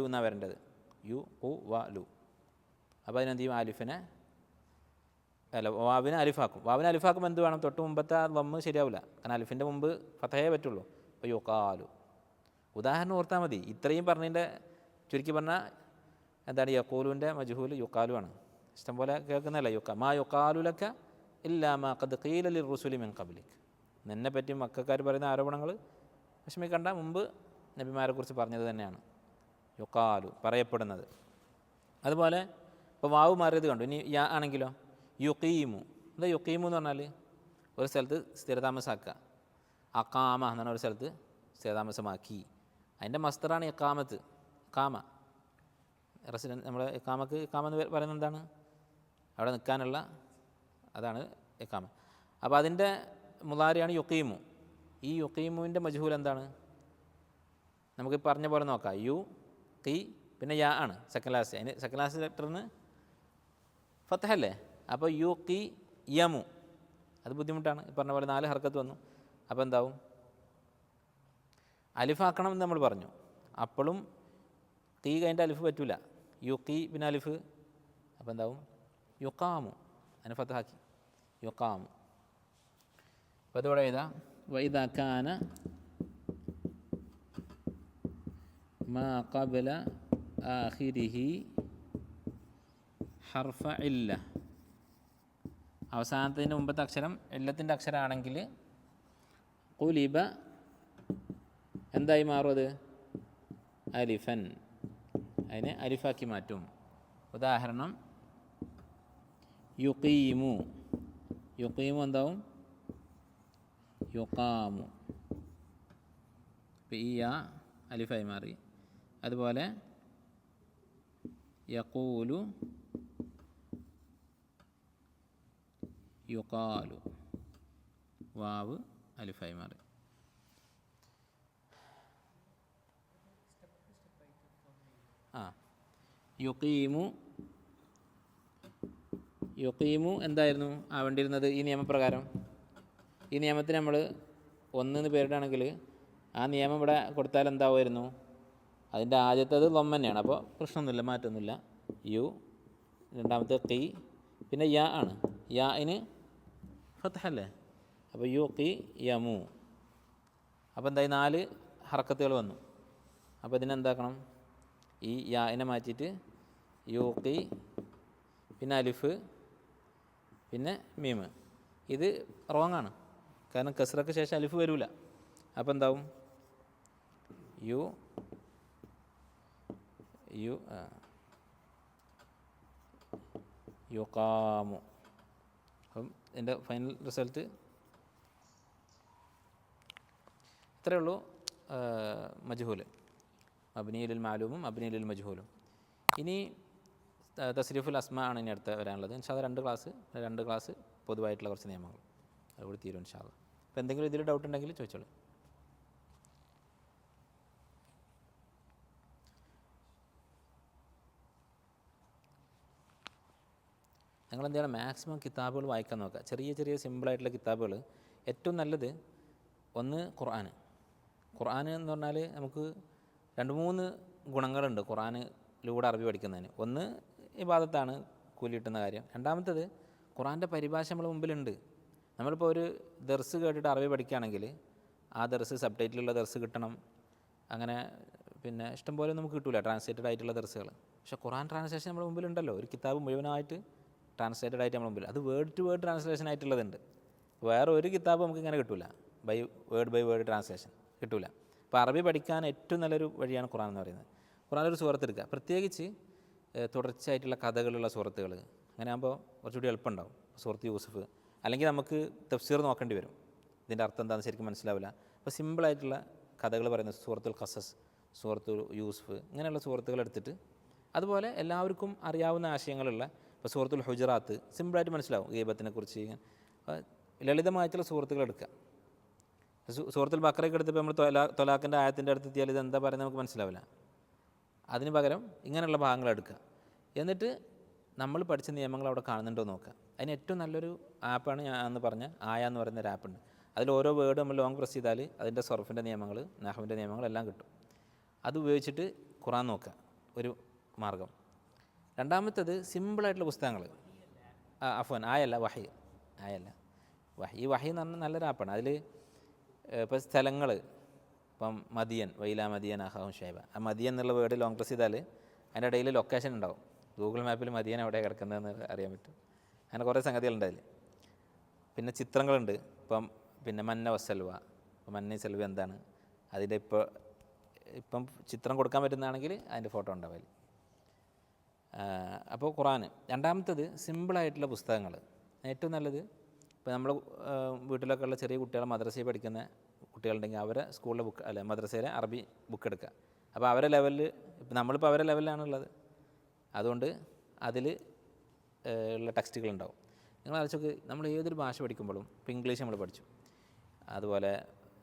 എന്നാണ് വരേണ്ടത്, യുഖു വലു. അപ്പോൾ അതിനെന്ത് ചെയ്യും, ആലിഫിനെ വാവിനെ അലിഫാക്കും. വാവിനെ അലിഫാക്കുമ്പോൾ എന്ത് വേണം, തൊട്ട് മുമ്പത്തെ ആ ലമ്മ് ശരിയാവില്ല, കാരണം അലിഫിൻ്റെ മുമ്പ് ഫതഹേ പറ്റുള്ളൂ. അപ്പോൾ യുഖാലു. ഉദാഹരണം ഓർത്താൽ മതി. ഇത്രയും പറഞ്ഞതിൻ്റെ ചുരുക്കി പറഞ്ഞാൽ എന്താണ്, യഖൂലുവിൻ്റെ മജ്ഹൂൽ യുഖാലു ആണ്. ഇഷ്ടംപോലെ കേൾക്കുന്നതല്ല മാ യുഖാലുലക ഇല്ലാ മാ ഖദ് ഖീല ലിർറുസുലി മിൻ ഖബ്ലിക്. നിന്നെ പറ്റി മക്കക്കാർ പറയുന്ന ആരോപണങ്ങൾ വിഷമിക്കണ്ട, മുമ്പ് നബിമാരെ കുറിച്ച് പറഞ്ഞത് തന്നെയാണ് യുഖാലു പറയപ്പെടുന്നത്. അതുപോലെ ഇപ്പോൾ വാവ് മാറിയത് കണ്ടു. ഇനി യാ ആണെങ്കിലോ യുഖീമു. എന്താ യുഖീമു എന്ന് പറഞ്ഞാൽ ഒരു സ്ഥലത്ത് സ്ഥിരതാമസമാക്കുക. അഖാമ എന്ന് പറഞ്ഞാൽ ഒരു സ്ഥലത്ത് സ്ഥിരതാമസമാക്കി. അതിൻ്റെ മസ്തറാണ് ഇഖാമത്ത്. ഇഖാമ റെസിഡൻറ്റ്, നമ്മൾ ഇഖാമക്ക് ഇഖാമ എന്ന് പറയുന്നത് എന്താണ്, അവിടെ നിൽക്കാനുള്ള, അതാണ് ഇഖാമ. അപ്പോൾ അതിൻ്റെ മുളാരിയാണ് യുഖീമു. ഈ യുഖീമുവിൻ്റെ മജ്ഹൂൽ എന്താണ്, നമുക്ക് പറഞ്ഞ പോലെ നോക്കാം. യു ഖി പിന്നെ യാ ആണ് സെക്കൻഡ് ക്ലാസ്. അതിന് സെക്കൻഡ് ക്ലാസ് ലെറ്ററിന് ഫത്തഹല്ലേ. അപ്പോൾ യു ഖി യമു, അത് ബുദ്ധിമുട്ടാണ്. പറഞ്ഞ പോലെ 4 ഹർക്കത്ത് വന്നു. അപ്പോൾ എന്താവും, അലിഫാക്കണം എന്ന് നമ്മൾ പറഞ്ഞു. അപ്പോഴും ഖി കഴിഞ്ഞിട്ട് അലിഫ് പറ്റൂല, യു ഖി പിന്നെ അലിഫ്. അപ്പോൾ എന്താവും, യുഖാമു, അതിനെ ഫത്തഹാക്കി യുഖാമു. അപ്പോൾ അതോടെ എഴുതാം, വഇദാ കാന മാ ഖബ്ല ആഖിരിഹി ഹർഫ ഇല്ല. അവസാനത്തിൻ്റെ മുമ്പത്തെ അക്ഷരം ഇല്ലത്തിൻ്റെ അക്ഷരമാണെങ്കിൽ ഖുലിബ എന്തായി മാറും, അത് അലിഫൻ, അതിനെ അലിഫാക്കി മാറ്റും. ഉദാഹരണം യുഖീമു. യുഖീമു എന്താവും, യുഖാമു. ഇപ്പോൾ ഈ യാ അലിഫായി മാറി. അതുപോലെ യഖൂലു യുഖാലു, വാവ് അലിഫായി മാറി. യുഖീമു എന്തായിരുന്നു ആവേണ്ടിയിരുന്നത് ഈ നിയമപ്രകാരം? ഈ നിയമത്തിന് നമ്മൾ 1 പേരിടാണെങ്കിൽ ആ നിയമം ഇവിടെ കൊടുത്താൽ എന്താവുമായിരുന്നു, അതിൻ്റെ ആദ്യത്തേത് ലൊമ്മ തന്നെയാണ്. അപ്പോൾ പ്രശ്നമൊന്നുമില്ല, മാറ്റമൊന്നുമില്ല. യു, രണ്ടാമത്തെ ഖി, പിന്നെ യാ ആണ്. യാന് ഫത്ഹല്ലേ. അപ്പോൾ യു ഖി യമു. അപ്പോൾ എന്തായി, 4 ഹർക്കത്തുകൾ വന്നു. അപ്പോൾ ഇതിനെന്താക്കണം, ഈ യാനെ മാറ്റിയിട്ട് യു ഖി പിന്നെ അലിഫ് പിന്നെ മീമ്. ഇത് റോങ്ങാണ്, കാരണം കസ്റക്ക് ശേഷം അലിഫ് വരില്ല. അപ്പോൾ എന്താവും, യു യുഖാമു. അപ്പം എൻ്റെ ഫൈനൽ റിസൾട്ട് ഇത്രയേ ഉള്ളൂ. മജ്ഹൂൽ, മബ്നിയുൽ മാലൂമും മബ്നിയുൽ മജ്ഹൂലും. ഇനി തസ്രീഫുൽ അസ്മാ ആണ് ഇനി അടുത്ത് വരാനുള്ളത്. ഇൻഷാ അല്ലാഹ് 2 ക്ലാസ് പൊതുവായിട്ടുള്ള കുറച്ച് നിയമങ്ങൾ അതുകൂടി തീരും ഇൻഷാ അല്ലാഹ്. അപ്പോൾ എന്തെങ്കിലും ഇതിൽ ഡൗട്ട് ഉണ്ടെങ്കിൽ ചോദിച്ചോളൂ. നിങ്ങളെന്ത് ചെയ്യണം, മാക്സിമം കിതാബുകൾ വായിക്കാൻ നോക്കുക. ചെറിയ സിമ്പിളായിട്ടുള്ള കിതാബുകൾ. ഏറ്റവും നല്ലത് ഒന്ന് ഖുർആൻ എന്ന് പറഞ്ഞാൽ നമുക്ക് 2-3 ഗുണങ്ങളുണ്ട് ഖുർആനിലൂടെ അറബി പഠിക്കുന്നതിന്. ഒന്ന് ഇബാദത്താണ്, കൂലി കിട്ടുന്ന കാര്യം. രണ്ടാമത്തേത് ഖുർആൻ്റെ പരിഭാഷ നമ്മുടെ മുമ്പിലുണ്ട്. നമ്മളിപ്പോൾ ഒരു ദർസ് കേട്ടിട്ട് അറബി പഠിക്കുകയാണെങ്കിൽ ആ ദർസ് സബ് ടൈറ്റിലുള്ള ദർസ് കിട്ടണം. അങ്ങനെ പിന്നെ ഇഷ്ടംപോലെ നമുക്ക് കിട്ടില്ല ട്രാൻസ്ലേറ്റഡ് ആയിട്ടുള്ള ദർസുകൾ. പക്ഷേ ഖുർആൻ ട്രാൻസ്ലേഷൻ നമ്മുടെ മുമ്പിലുണ്ടല്ലോ, ഒരു കിതാബ് മുഴുവനായിട്ട് ട്രാൻസ്ലേറ്റഡ് ആയിട്ട് നമ്മുടെ മുമ്പിൽ. അത് വേർഡ് ടു വേർഡ് ട്രാൻസ്ലേഷൻ ആയിട്ടുള്ളതുണ്ട്. വേറെ ഒരു കിതാബ് നമുക്ക് ഇങ്ങനെ കിട്ടില്ല, ബൈ വേർഡ് ട്രാൻസ്ലേഷൻ കിട്ടില്ല. അപ്പോൾ അറബി പഠിക്കാൻ ഏറ്റവും നല്ലൊരു വഴിയാണ് ഖുർആൻ എന്ന് പറയുന്നത്. ഖുർആനിലൊരു സൂറത്ത് എടുക്കുക, പ്രത്യേകിച്ച് തുടർച്ചയായിട്ടുള്ള കഥകളുള്ള സൂറത്തുകൾ. അങ്ങനെ ആകുമ്പോൾ കുറച്ചുകൂടി എളുപ്പമുണ്ടാവും. സൂറത്ത് യൂസുഫ്, അല്ലെങ്കിൽ നമുക്ക് തഫ്സീർ നോക്കേണ്ടി വരും, ഇതിൻ്റെ അർത്ഥം എന്താണെന്ന് ശരിക്കും മനസ്സിലാവില്ല. അപ്പോൾ സിമ്പിളായിട്ടുള്ള കഥകൾ പറയുന്ന സൂറത്തുൽ ഖസസ്, സൂറത്തുൽ യൂസുഫ്, ഇങ്ങനെയുള്ള സൂറത്തുകൾ എടുത്തിട്ട്, അതുപോലെ എല്ലാവർക്കും അറിയാവുന്ന ആശയങ്ങളുള്ള ഇപ്പോൾ സൂറത്തുൽ ഹുജറാത്ത് സിമ്പിളായിട്ട് മനസ്സിലാവും, ഗീബത്തിനെ കുറിച്ച്. ലളിതമായിട്ടുള്ള സൂറത്തുകൾ എടുക്കുക. സൂറത്തുൽ ബഖറയൊക്കെ എടുത്തപ്പോൾ നമ്മൾ തൊലാഖിൻ്റെ ആയത്തിൻ്റെ അടുത്തെത്തിയാൽ ഇത് എന്താ പറയുന്നത് നമുക്ക് മനസ്സിലാവില്ല. അതിന് പകരം ഇങ്ങനെയുള്ള ഭാഗങ്ങൾ എടുക്കുക. എന്നിട്ട് നമ്മൾ പഠിച്ച നിയമങ്ങൾ അവിടെ കാണുന്നുണ്ടോ നോക്കുക. അതിന് ഏറ്റവും നല്ലൊരു ആപ്പാണ് ഞാൻ അന്ന് പറഞ്ഞ ആയ എന്ന് പറയുന്ന ഒരു ആപ്പുണ്ട്. അതിൽ ഓരോ വേർഡ് നമ്മൾ ലോങ് പ്രസ് ചെയ്താൽ അതിൻ്റെ സർഫിൻ്റെ നിയമങ്ങൾ, നഹ്വിൻ്റെ നിയമങ്ങളെല്ലാം കിട്ടും. അത് ഉപയോഗിച്ചിട്ട് ഖുർആൻ നോക്കുക, ഒരു മാർഗം. രണ്ടാമത്തേത് സിമ്പിളായിട്ടുള്ള പുസ്തകങ്ങൾ. അഫ്വാൻ, ആയല്ല വഹി, ആയല്ല വഹി. ഈ വഹി എന്ന് പറഞ്ഞാൽ നല്ലൊരു ആപ്പാണ്. അതിൽ ഇപ്പോൾ സ്ഥലങ്ങൾ, ഇപ്പം മദിയൻ, വൈല മദിയൻ അഹാഹും ഷൈബ, ആ മദിയൻ എന്നുള്ള വേർഡ് ലോങ് പ്രസ് ചെയ്താൽ അതിൻ്റെ ഇടയിൽ ലൊക്കേഷൻ ഉണ്ടാവും. ഗൂഗിൾ മാപ്പിൽ മദിയൻ എവിടെയാണ് കിടക്കുന്നതെന്ന് അറിയാൻ പറ്റും. അങ്ങനെ കുറേ സംഗതികളുണ്ട് അതിൽ. പിന്നെ ചിത്രങ്ങളുണ്ട്. പിന്നെ മന്ന വസൽവ, മന്ന സെൽവ എന്താണ്, അതിൻ്റെ ഇപ്പം ചിത്രം കൊടുക്കാൻ പറ്റുന്നതാണെങ്കിൽ അതിൻ്റെ ഫോട്ടോ ഉണ്ടാവും അതിൽ. അപ്പോൾ ഖുർആൻ. രണ്ടാമത്തേത് സിമ്പിളായിട്ടുള്ള പുസ്തകങ്ങൾ. ഏറ്റവും നല്ലത് ഇപ്പോൾ നമ്മൾ വീട്ടിലൊക്കെ ഉള്ള ചെറിയ കുട്ടികൾ, മദ്രസയിൽ പഠിക്കുന്ന കുട്ടികളുണ്ടെങ്കിൽ അവരെ സ്കൂളിലെ ബുക്ക്, അല്ല മദ്രസയിലെ അറബി ബുക്ക് എടുക്കുക. അപ്പോൾ അവരെ ലെവലിൽ, ഇപ്പം നമ്മളിപ്പോൾ അവരെ ലെവലിലാണുള്ളത്, അതുകൊണ്ട് അതിൽ ഉള്ള ടെക്സ്റ്റുകളുണ്ടാവും. നിങ്ങൾ ആലോചിച്ച്, നമ്മൾ ഏതൊരു ഭാഷ പഠിക്കുമ്പോഴും, ഇപ്പോൾ ഇംഗ്ലീഷ് നമ്മൾ പഠിച്ചു, അതുപോലെ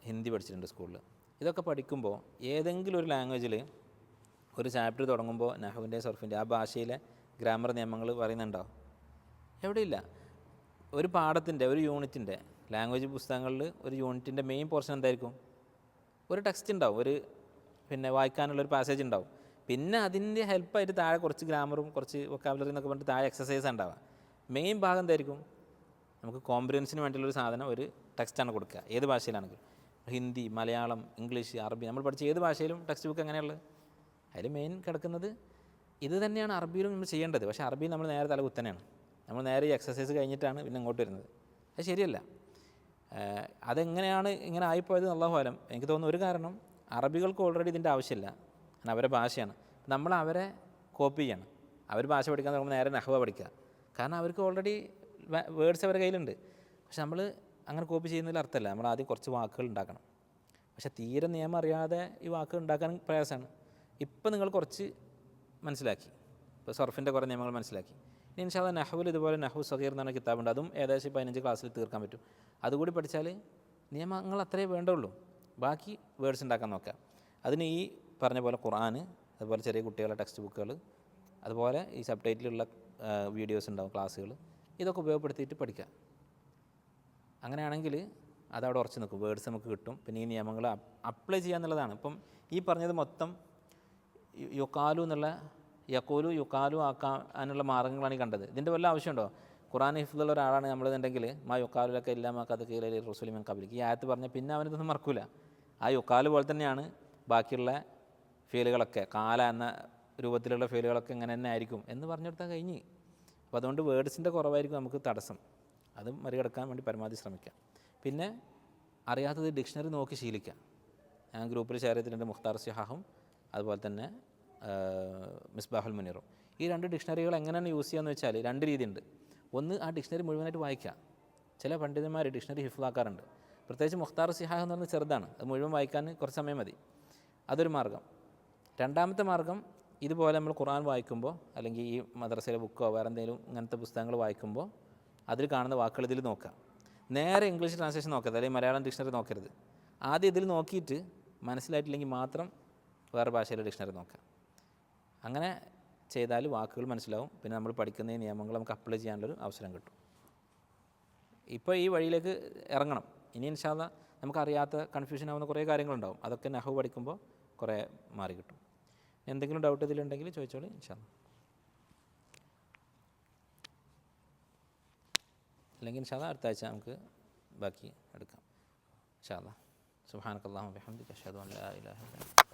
ഹിന്ദി പഠിച്ചിട്ടുണ്ട് സ്കൂളിൽ. ഇതൊക്കെ പഠിക്കുമ്പോൾ ഏതെങ്കിലും ഒരു ലാംഗ്വേജിൽ ഒരു ചാപ്റ്റർ തുടങ്ങുമ്പോൾ നഹ്വിൻ്റെ സർഫിൻ്റെ ആ ഭാഷയിലെ ഗ്രാമർ നിയമങ്ങൾ പറയുന്നുണ്ടോ? എവിടെയില്ല. ഒരു പാഠത്തിൻ്റെ, ഒരു യൂണിറ്റിൻ്റെ, ലാംഗ്വേജ് പുസ്തകങ്ങളിൽ ഒരു യൂണിറ്റിൻ്റെ മെയിൻ പോർഷൻ എന്തായിരിക്കും? ഒരു ടെക്സ്റ്റ് ഉണ്ടാവും, പിന്നെ വായിക്കാനുള്ളൊരു പാസേജ് ഉണ്ടാവും. പിന്നെ അതിൻ്റെ ഹെൽപ്പായിട്ട് താഴെ കുറച്ച് ഗ്രാമറും കുറച്ച് വൊക്കാബുലറി എന്നൊക്കെ പറഞ്ഞിട്ട് താഴെ എക്സസൈസ് ഉണ്ടാവുക. മെയിൻ ഭാഗം എന്തായിരിക്കും? നമുക്ക് കോംപ്രിഹെൻഷന് വേണ്ടിയുള്ളൊരു സാധനം, ഒരു ടെക്സ്റ്റാണ് കൊടുക്കുക. ഏത് ഭാഷയിലാണെങ്കിൽ, ഹിന്ദി, മലയാളം, ഇംഗ്ലീഷ്, അറബി, നമ്മൾ പഠിച്ച ഏത് ഭാഷയിലും ടെക്സ്റ്റ് ബുക്ക് എങ്ങനെയുള്ളത്? അതിൽ മെയിൻ കിടക്കുന്നത് ഇത് തന്നെയാണ് അറബിയിലും നമ്മൾ ചെയ്യേണ്ടത്. പക്ഷേ അറബിയിൽ നമ്മൾ നേരെ തലകുത്തനെയാണ്. നമ്മൾ നേരെ ഈ എക്സസൈസ് കഴിഞ്ഞിട്ടാണ് പിന്നെ ഇങ്ങോട്ട് വരുന്നത്. അത് ശരിയല്ല. അതെങ്ങനെയാണ് ഇങ്ങനെ ആയിപ്പോയത് അല്ലാഹു ആലം. എനിക്ക് തോന്നുന്നു ഒരു കാരണം, അറബികൾക്ക് ഓൾറെഡി ഇതിൻ്റെ ആവശ്യമില്ല, കാരണം അവരെ ഭാഷയാണ്. നമ്മൾ അവരെ കോപ്പി ചെയ്യണം. അവർ ഭാഷ പഠിക്കാൻ തുടങ്ങുമ്പോൾ നേരെ നഹ്വ പഠിക്കുക, കാരണം അവർക്ക് ഓൾറെഡി വേർഡ്സ് അവരുടെ കയ്യിലുണ്ട്. പക്ഷെ നമ്മൾ അങ്ങനെ കോപ്പി ചെയ്യുന്നതിൽ അർത്ഥമല്ല. നമ്മൾ ആദ്യം കുറച്ച് വാക്കുകൾ ഉണ്ടാക്കണം. പക്ഷേ തീരെ നിയമം അറിയാതെ ഈ വാക്കുകൾ ഉണ്ടാക്കാൻ പ്രയാസമാണ്. ഇപ്പം നിങ്ങൾ കുറച്ച് മനസ്സിലാക്കി, ഇപ്പോൾ സർഫിൻ്റെ കുറേ നിയമങ്ങൾ മനസ്സിലാക്കി. ഇനി ഇൻഷാ അല്ലാഹ് നഹ്വിൽ ഇതുപോലെ നഹ്വു സഗീർ എന്ന് പറഞ്ഞ കിതാബുണ്ട്. അതും ഏകദേശം 15 ക്ലാസ്സിൽ തീർക്കാൻ പറ്റും. അതുകൂടി പഠിച്ചാൽ നിയമങ്ങൾ അത്രേ വേണ്ടുള്ളൂ. ബാക്കി വേർഡ്സ് ഉണ്ടാക്കാൻ നോക്കാം. അതിന് ഈ പറഞ്ഞ പോലെ ഖുർആൻ, അതുപോലെ ചെറിയ കുട്ടികളുടെ ടെക്സ്റ്റ് ബുക്കുകൾ, അതുപോലെ ഈ സബ് ടൈറ്റിലുള്ള വീഡിയോസ് ഉണ്ടാവും, ക്ലാസ്സുകൾ, ഇതൊക്കെ ഉപയോഗപ്പെടുത്തിയിട്ട് പഠിക്കുക. അങ്ങനെയാണെങ്കിൽ അതവിടെ ഉറച്ച് നിൽക്കും, വേർഡ്സ് നമുക്ക് കിട്ടും. പിന്നെ ഈ നിയമങ്ങൾ അപ്ലൈ ചെയ്യുക എന്നുള്ളതാണ്. ഇപ്പം ഈ പറഞ്ഞത് മൊത്തം യുക്കാലു എന്നുള്ള യക്കോലു യുക്കാലു ആക്കാനുള്ള മാർഗ്ഗങ്ങളാണ് ഈ കണ്ടത്. ഇതിൻ്റെ വല്ല ആവശ്യമുണ്ടോ? ഖുർആൻ ഹിഫ്ലുള്ള ഒരാളാണ് നമ്മളെന്നുണ്ടെങ്കിൽ മാ യുക്കാലുലൊക്കെ ഇല്ല മാ കഥ കീലി റസൂലിമൻ കബലിക്ക് ഈ ആയത്ത് പറഞ്ഞാൽ പിന്നെ അവനിതൊന്നും മറക്കൂല. ആ യുക്കാല് പോലെ തന്നെയാണ് ബാക്കിയുള്ള ഫീലുകളൊക്കെ, കാല എന്ന രൂപത്തിലുള്ള ഫീലുകളൊക്കെ ഇങ്ങനെ തന്നെ ആയിരിക്കും എന്ന് പറഞ്ഞെടുത്താൽ കഴിഞ്ഞ്. അപ്പോൾ അതുകൊണ്ട് വേർഡ്സിൻ്റെ കുറവായിരിക്കും നമുക്ക് തടസ്സം. അത് മറികടക്കാൻ വേണ്ടി പരമാവധി ശ്രമിക്കാം. പിന്നെ അറിയാത്തത് ഡിക്ഷണറി നോക്കി ശീലിക്കാം. ഞാൻ ഗ്രൂപ്പിൽ ഷെയർ ചെയ്തിട്ടുണ്ട്, മുഖ്താർ സിഹാഹും അതുപോലെ തന്നെ മിസ്ബാഹുൽ മുനീറും. ഈ 2 ഡിക്ഷണറികൾ എങ്ങനെയാണ് യൂസ് ചെയ്യുകയെന്ന് വെച്ചാൽ 2 രീതിയുണ്ട്. ഒന്ന്, ആ ഡിക്ഷണറി മുഴുവനായിട്ട് വായിക്കുക. ചില പണ്ഡിതന്മാർ ഡിക്ഷണറി ഹിഫ്ലാക്കാറുണ്ട്. പ്രത്യേകിച്ച് മുഖ്താർ സിഹാഹ് എന്ന് പറഞ്ഞാൽ ചെറുതാണ്, അത് മുഴുവൻ വായിക്കാൻ കുറച്ച് സമയം മതി. അതൊരു മാർഗ്ഗം. രണ്ടാമത്തെ മാർഗ്ഗം, ഇതുപോലെ നമ്മൾ ഖുർആൻ വായിക്കുമ്പോൾ, അല്ലെങ്കിൽ ഈ മദ്രസയിലെ ബുക്കോ വേറെ എന്തെങ്കിലും ഇങ്ങനത്തെ പുസ്തകങ്ങൾ വായിക്കുമ്പോൾ അതിൽ കാണുന്ന വാക്കുകൾ ഇതിൽ നോക്കുക. നേരെ ഇംഗ്ലീഷ് ട്രാൻസ്ലേഷൻ നോക്കരുത്, അല്ലെങ്കിൽ മലയാളം ഡിക്ഷണറി നോക്കരുത്. ആദ്യം ഇതിൽ നോക്കിയിട്ട് മനസ്സിലായിട്ടില്ലെങ്കിൽ മാത്രം വേറെ ഭാഷയിലെ ഡിക്ഷണറി നോക്കുക. അങ്ങനെ ചെയ്താൽ വാക്കുകൾ മനസ്സിലാവും. പിന്നെ നമ്മൾ പഠിക്കുന്ന ഈ നിയമങ്ങൾ നമുക്ക് അപ്ലൈ ചെയ്യാനുള്ളൊരു അവസരം കിട്ടും. ഇപ്പോൾ ഈ വഴിയിലേക്ക് ഇറങ്ങണം. ഇനി ഇൻഷാ അല്ലാഹ് നമുക്കറിയാത്ത കൺഫ്യൂഷൻ ആവുന്ന കുറേ കാര്യങ്ങളുണ്ടാവും. അതൊക്കെ നഹ്വ് പഠിക്കുമ്പോൾ കുറേ മാറി കിട്ടും. എന്തെങ്കിലും ഡൗട്ട് ഇതിലുണ്ടെങ്കിൽ ചോദിച്ചോളൂ ഇൻഷാ അല്ലാഹ്. അല്ലെങ്കിൽ ഇൻഷാ അല്ലാഹ് അടുത്ത ആഴ്ച നമുക്ക് ബാക്കി എടുക്കാം ഇൻഷാ അല്ലാഹ്. സുബ്ഹാനക്കല്ലാഹുമ്മ വബിഹംദിക അശ്ഹദു അൻ ലാ ഇലാഹ ഇല്ല അൻത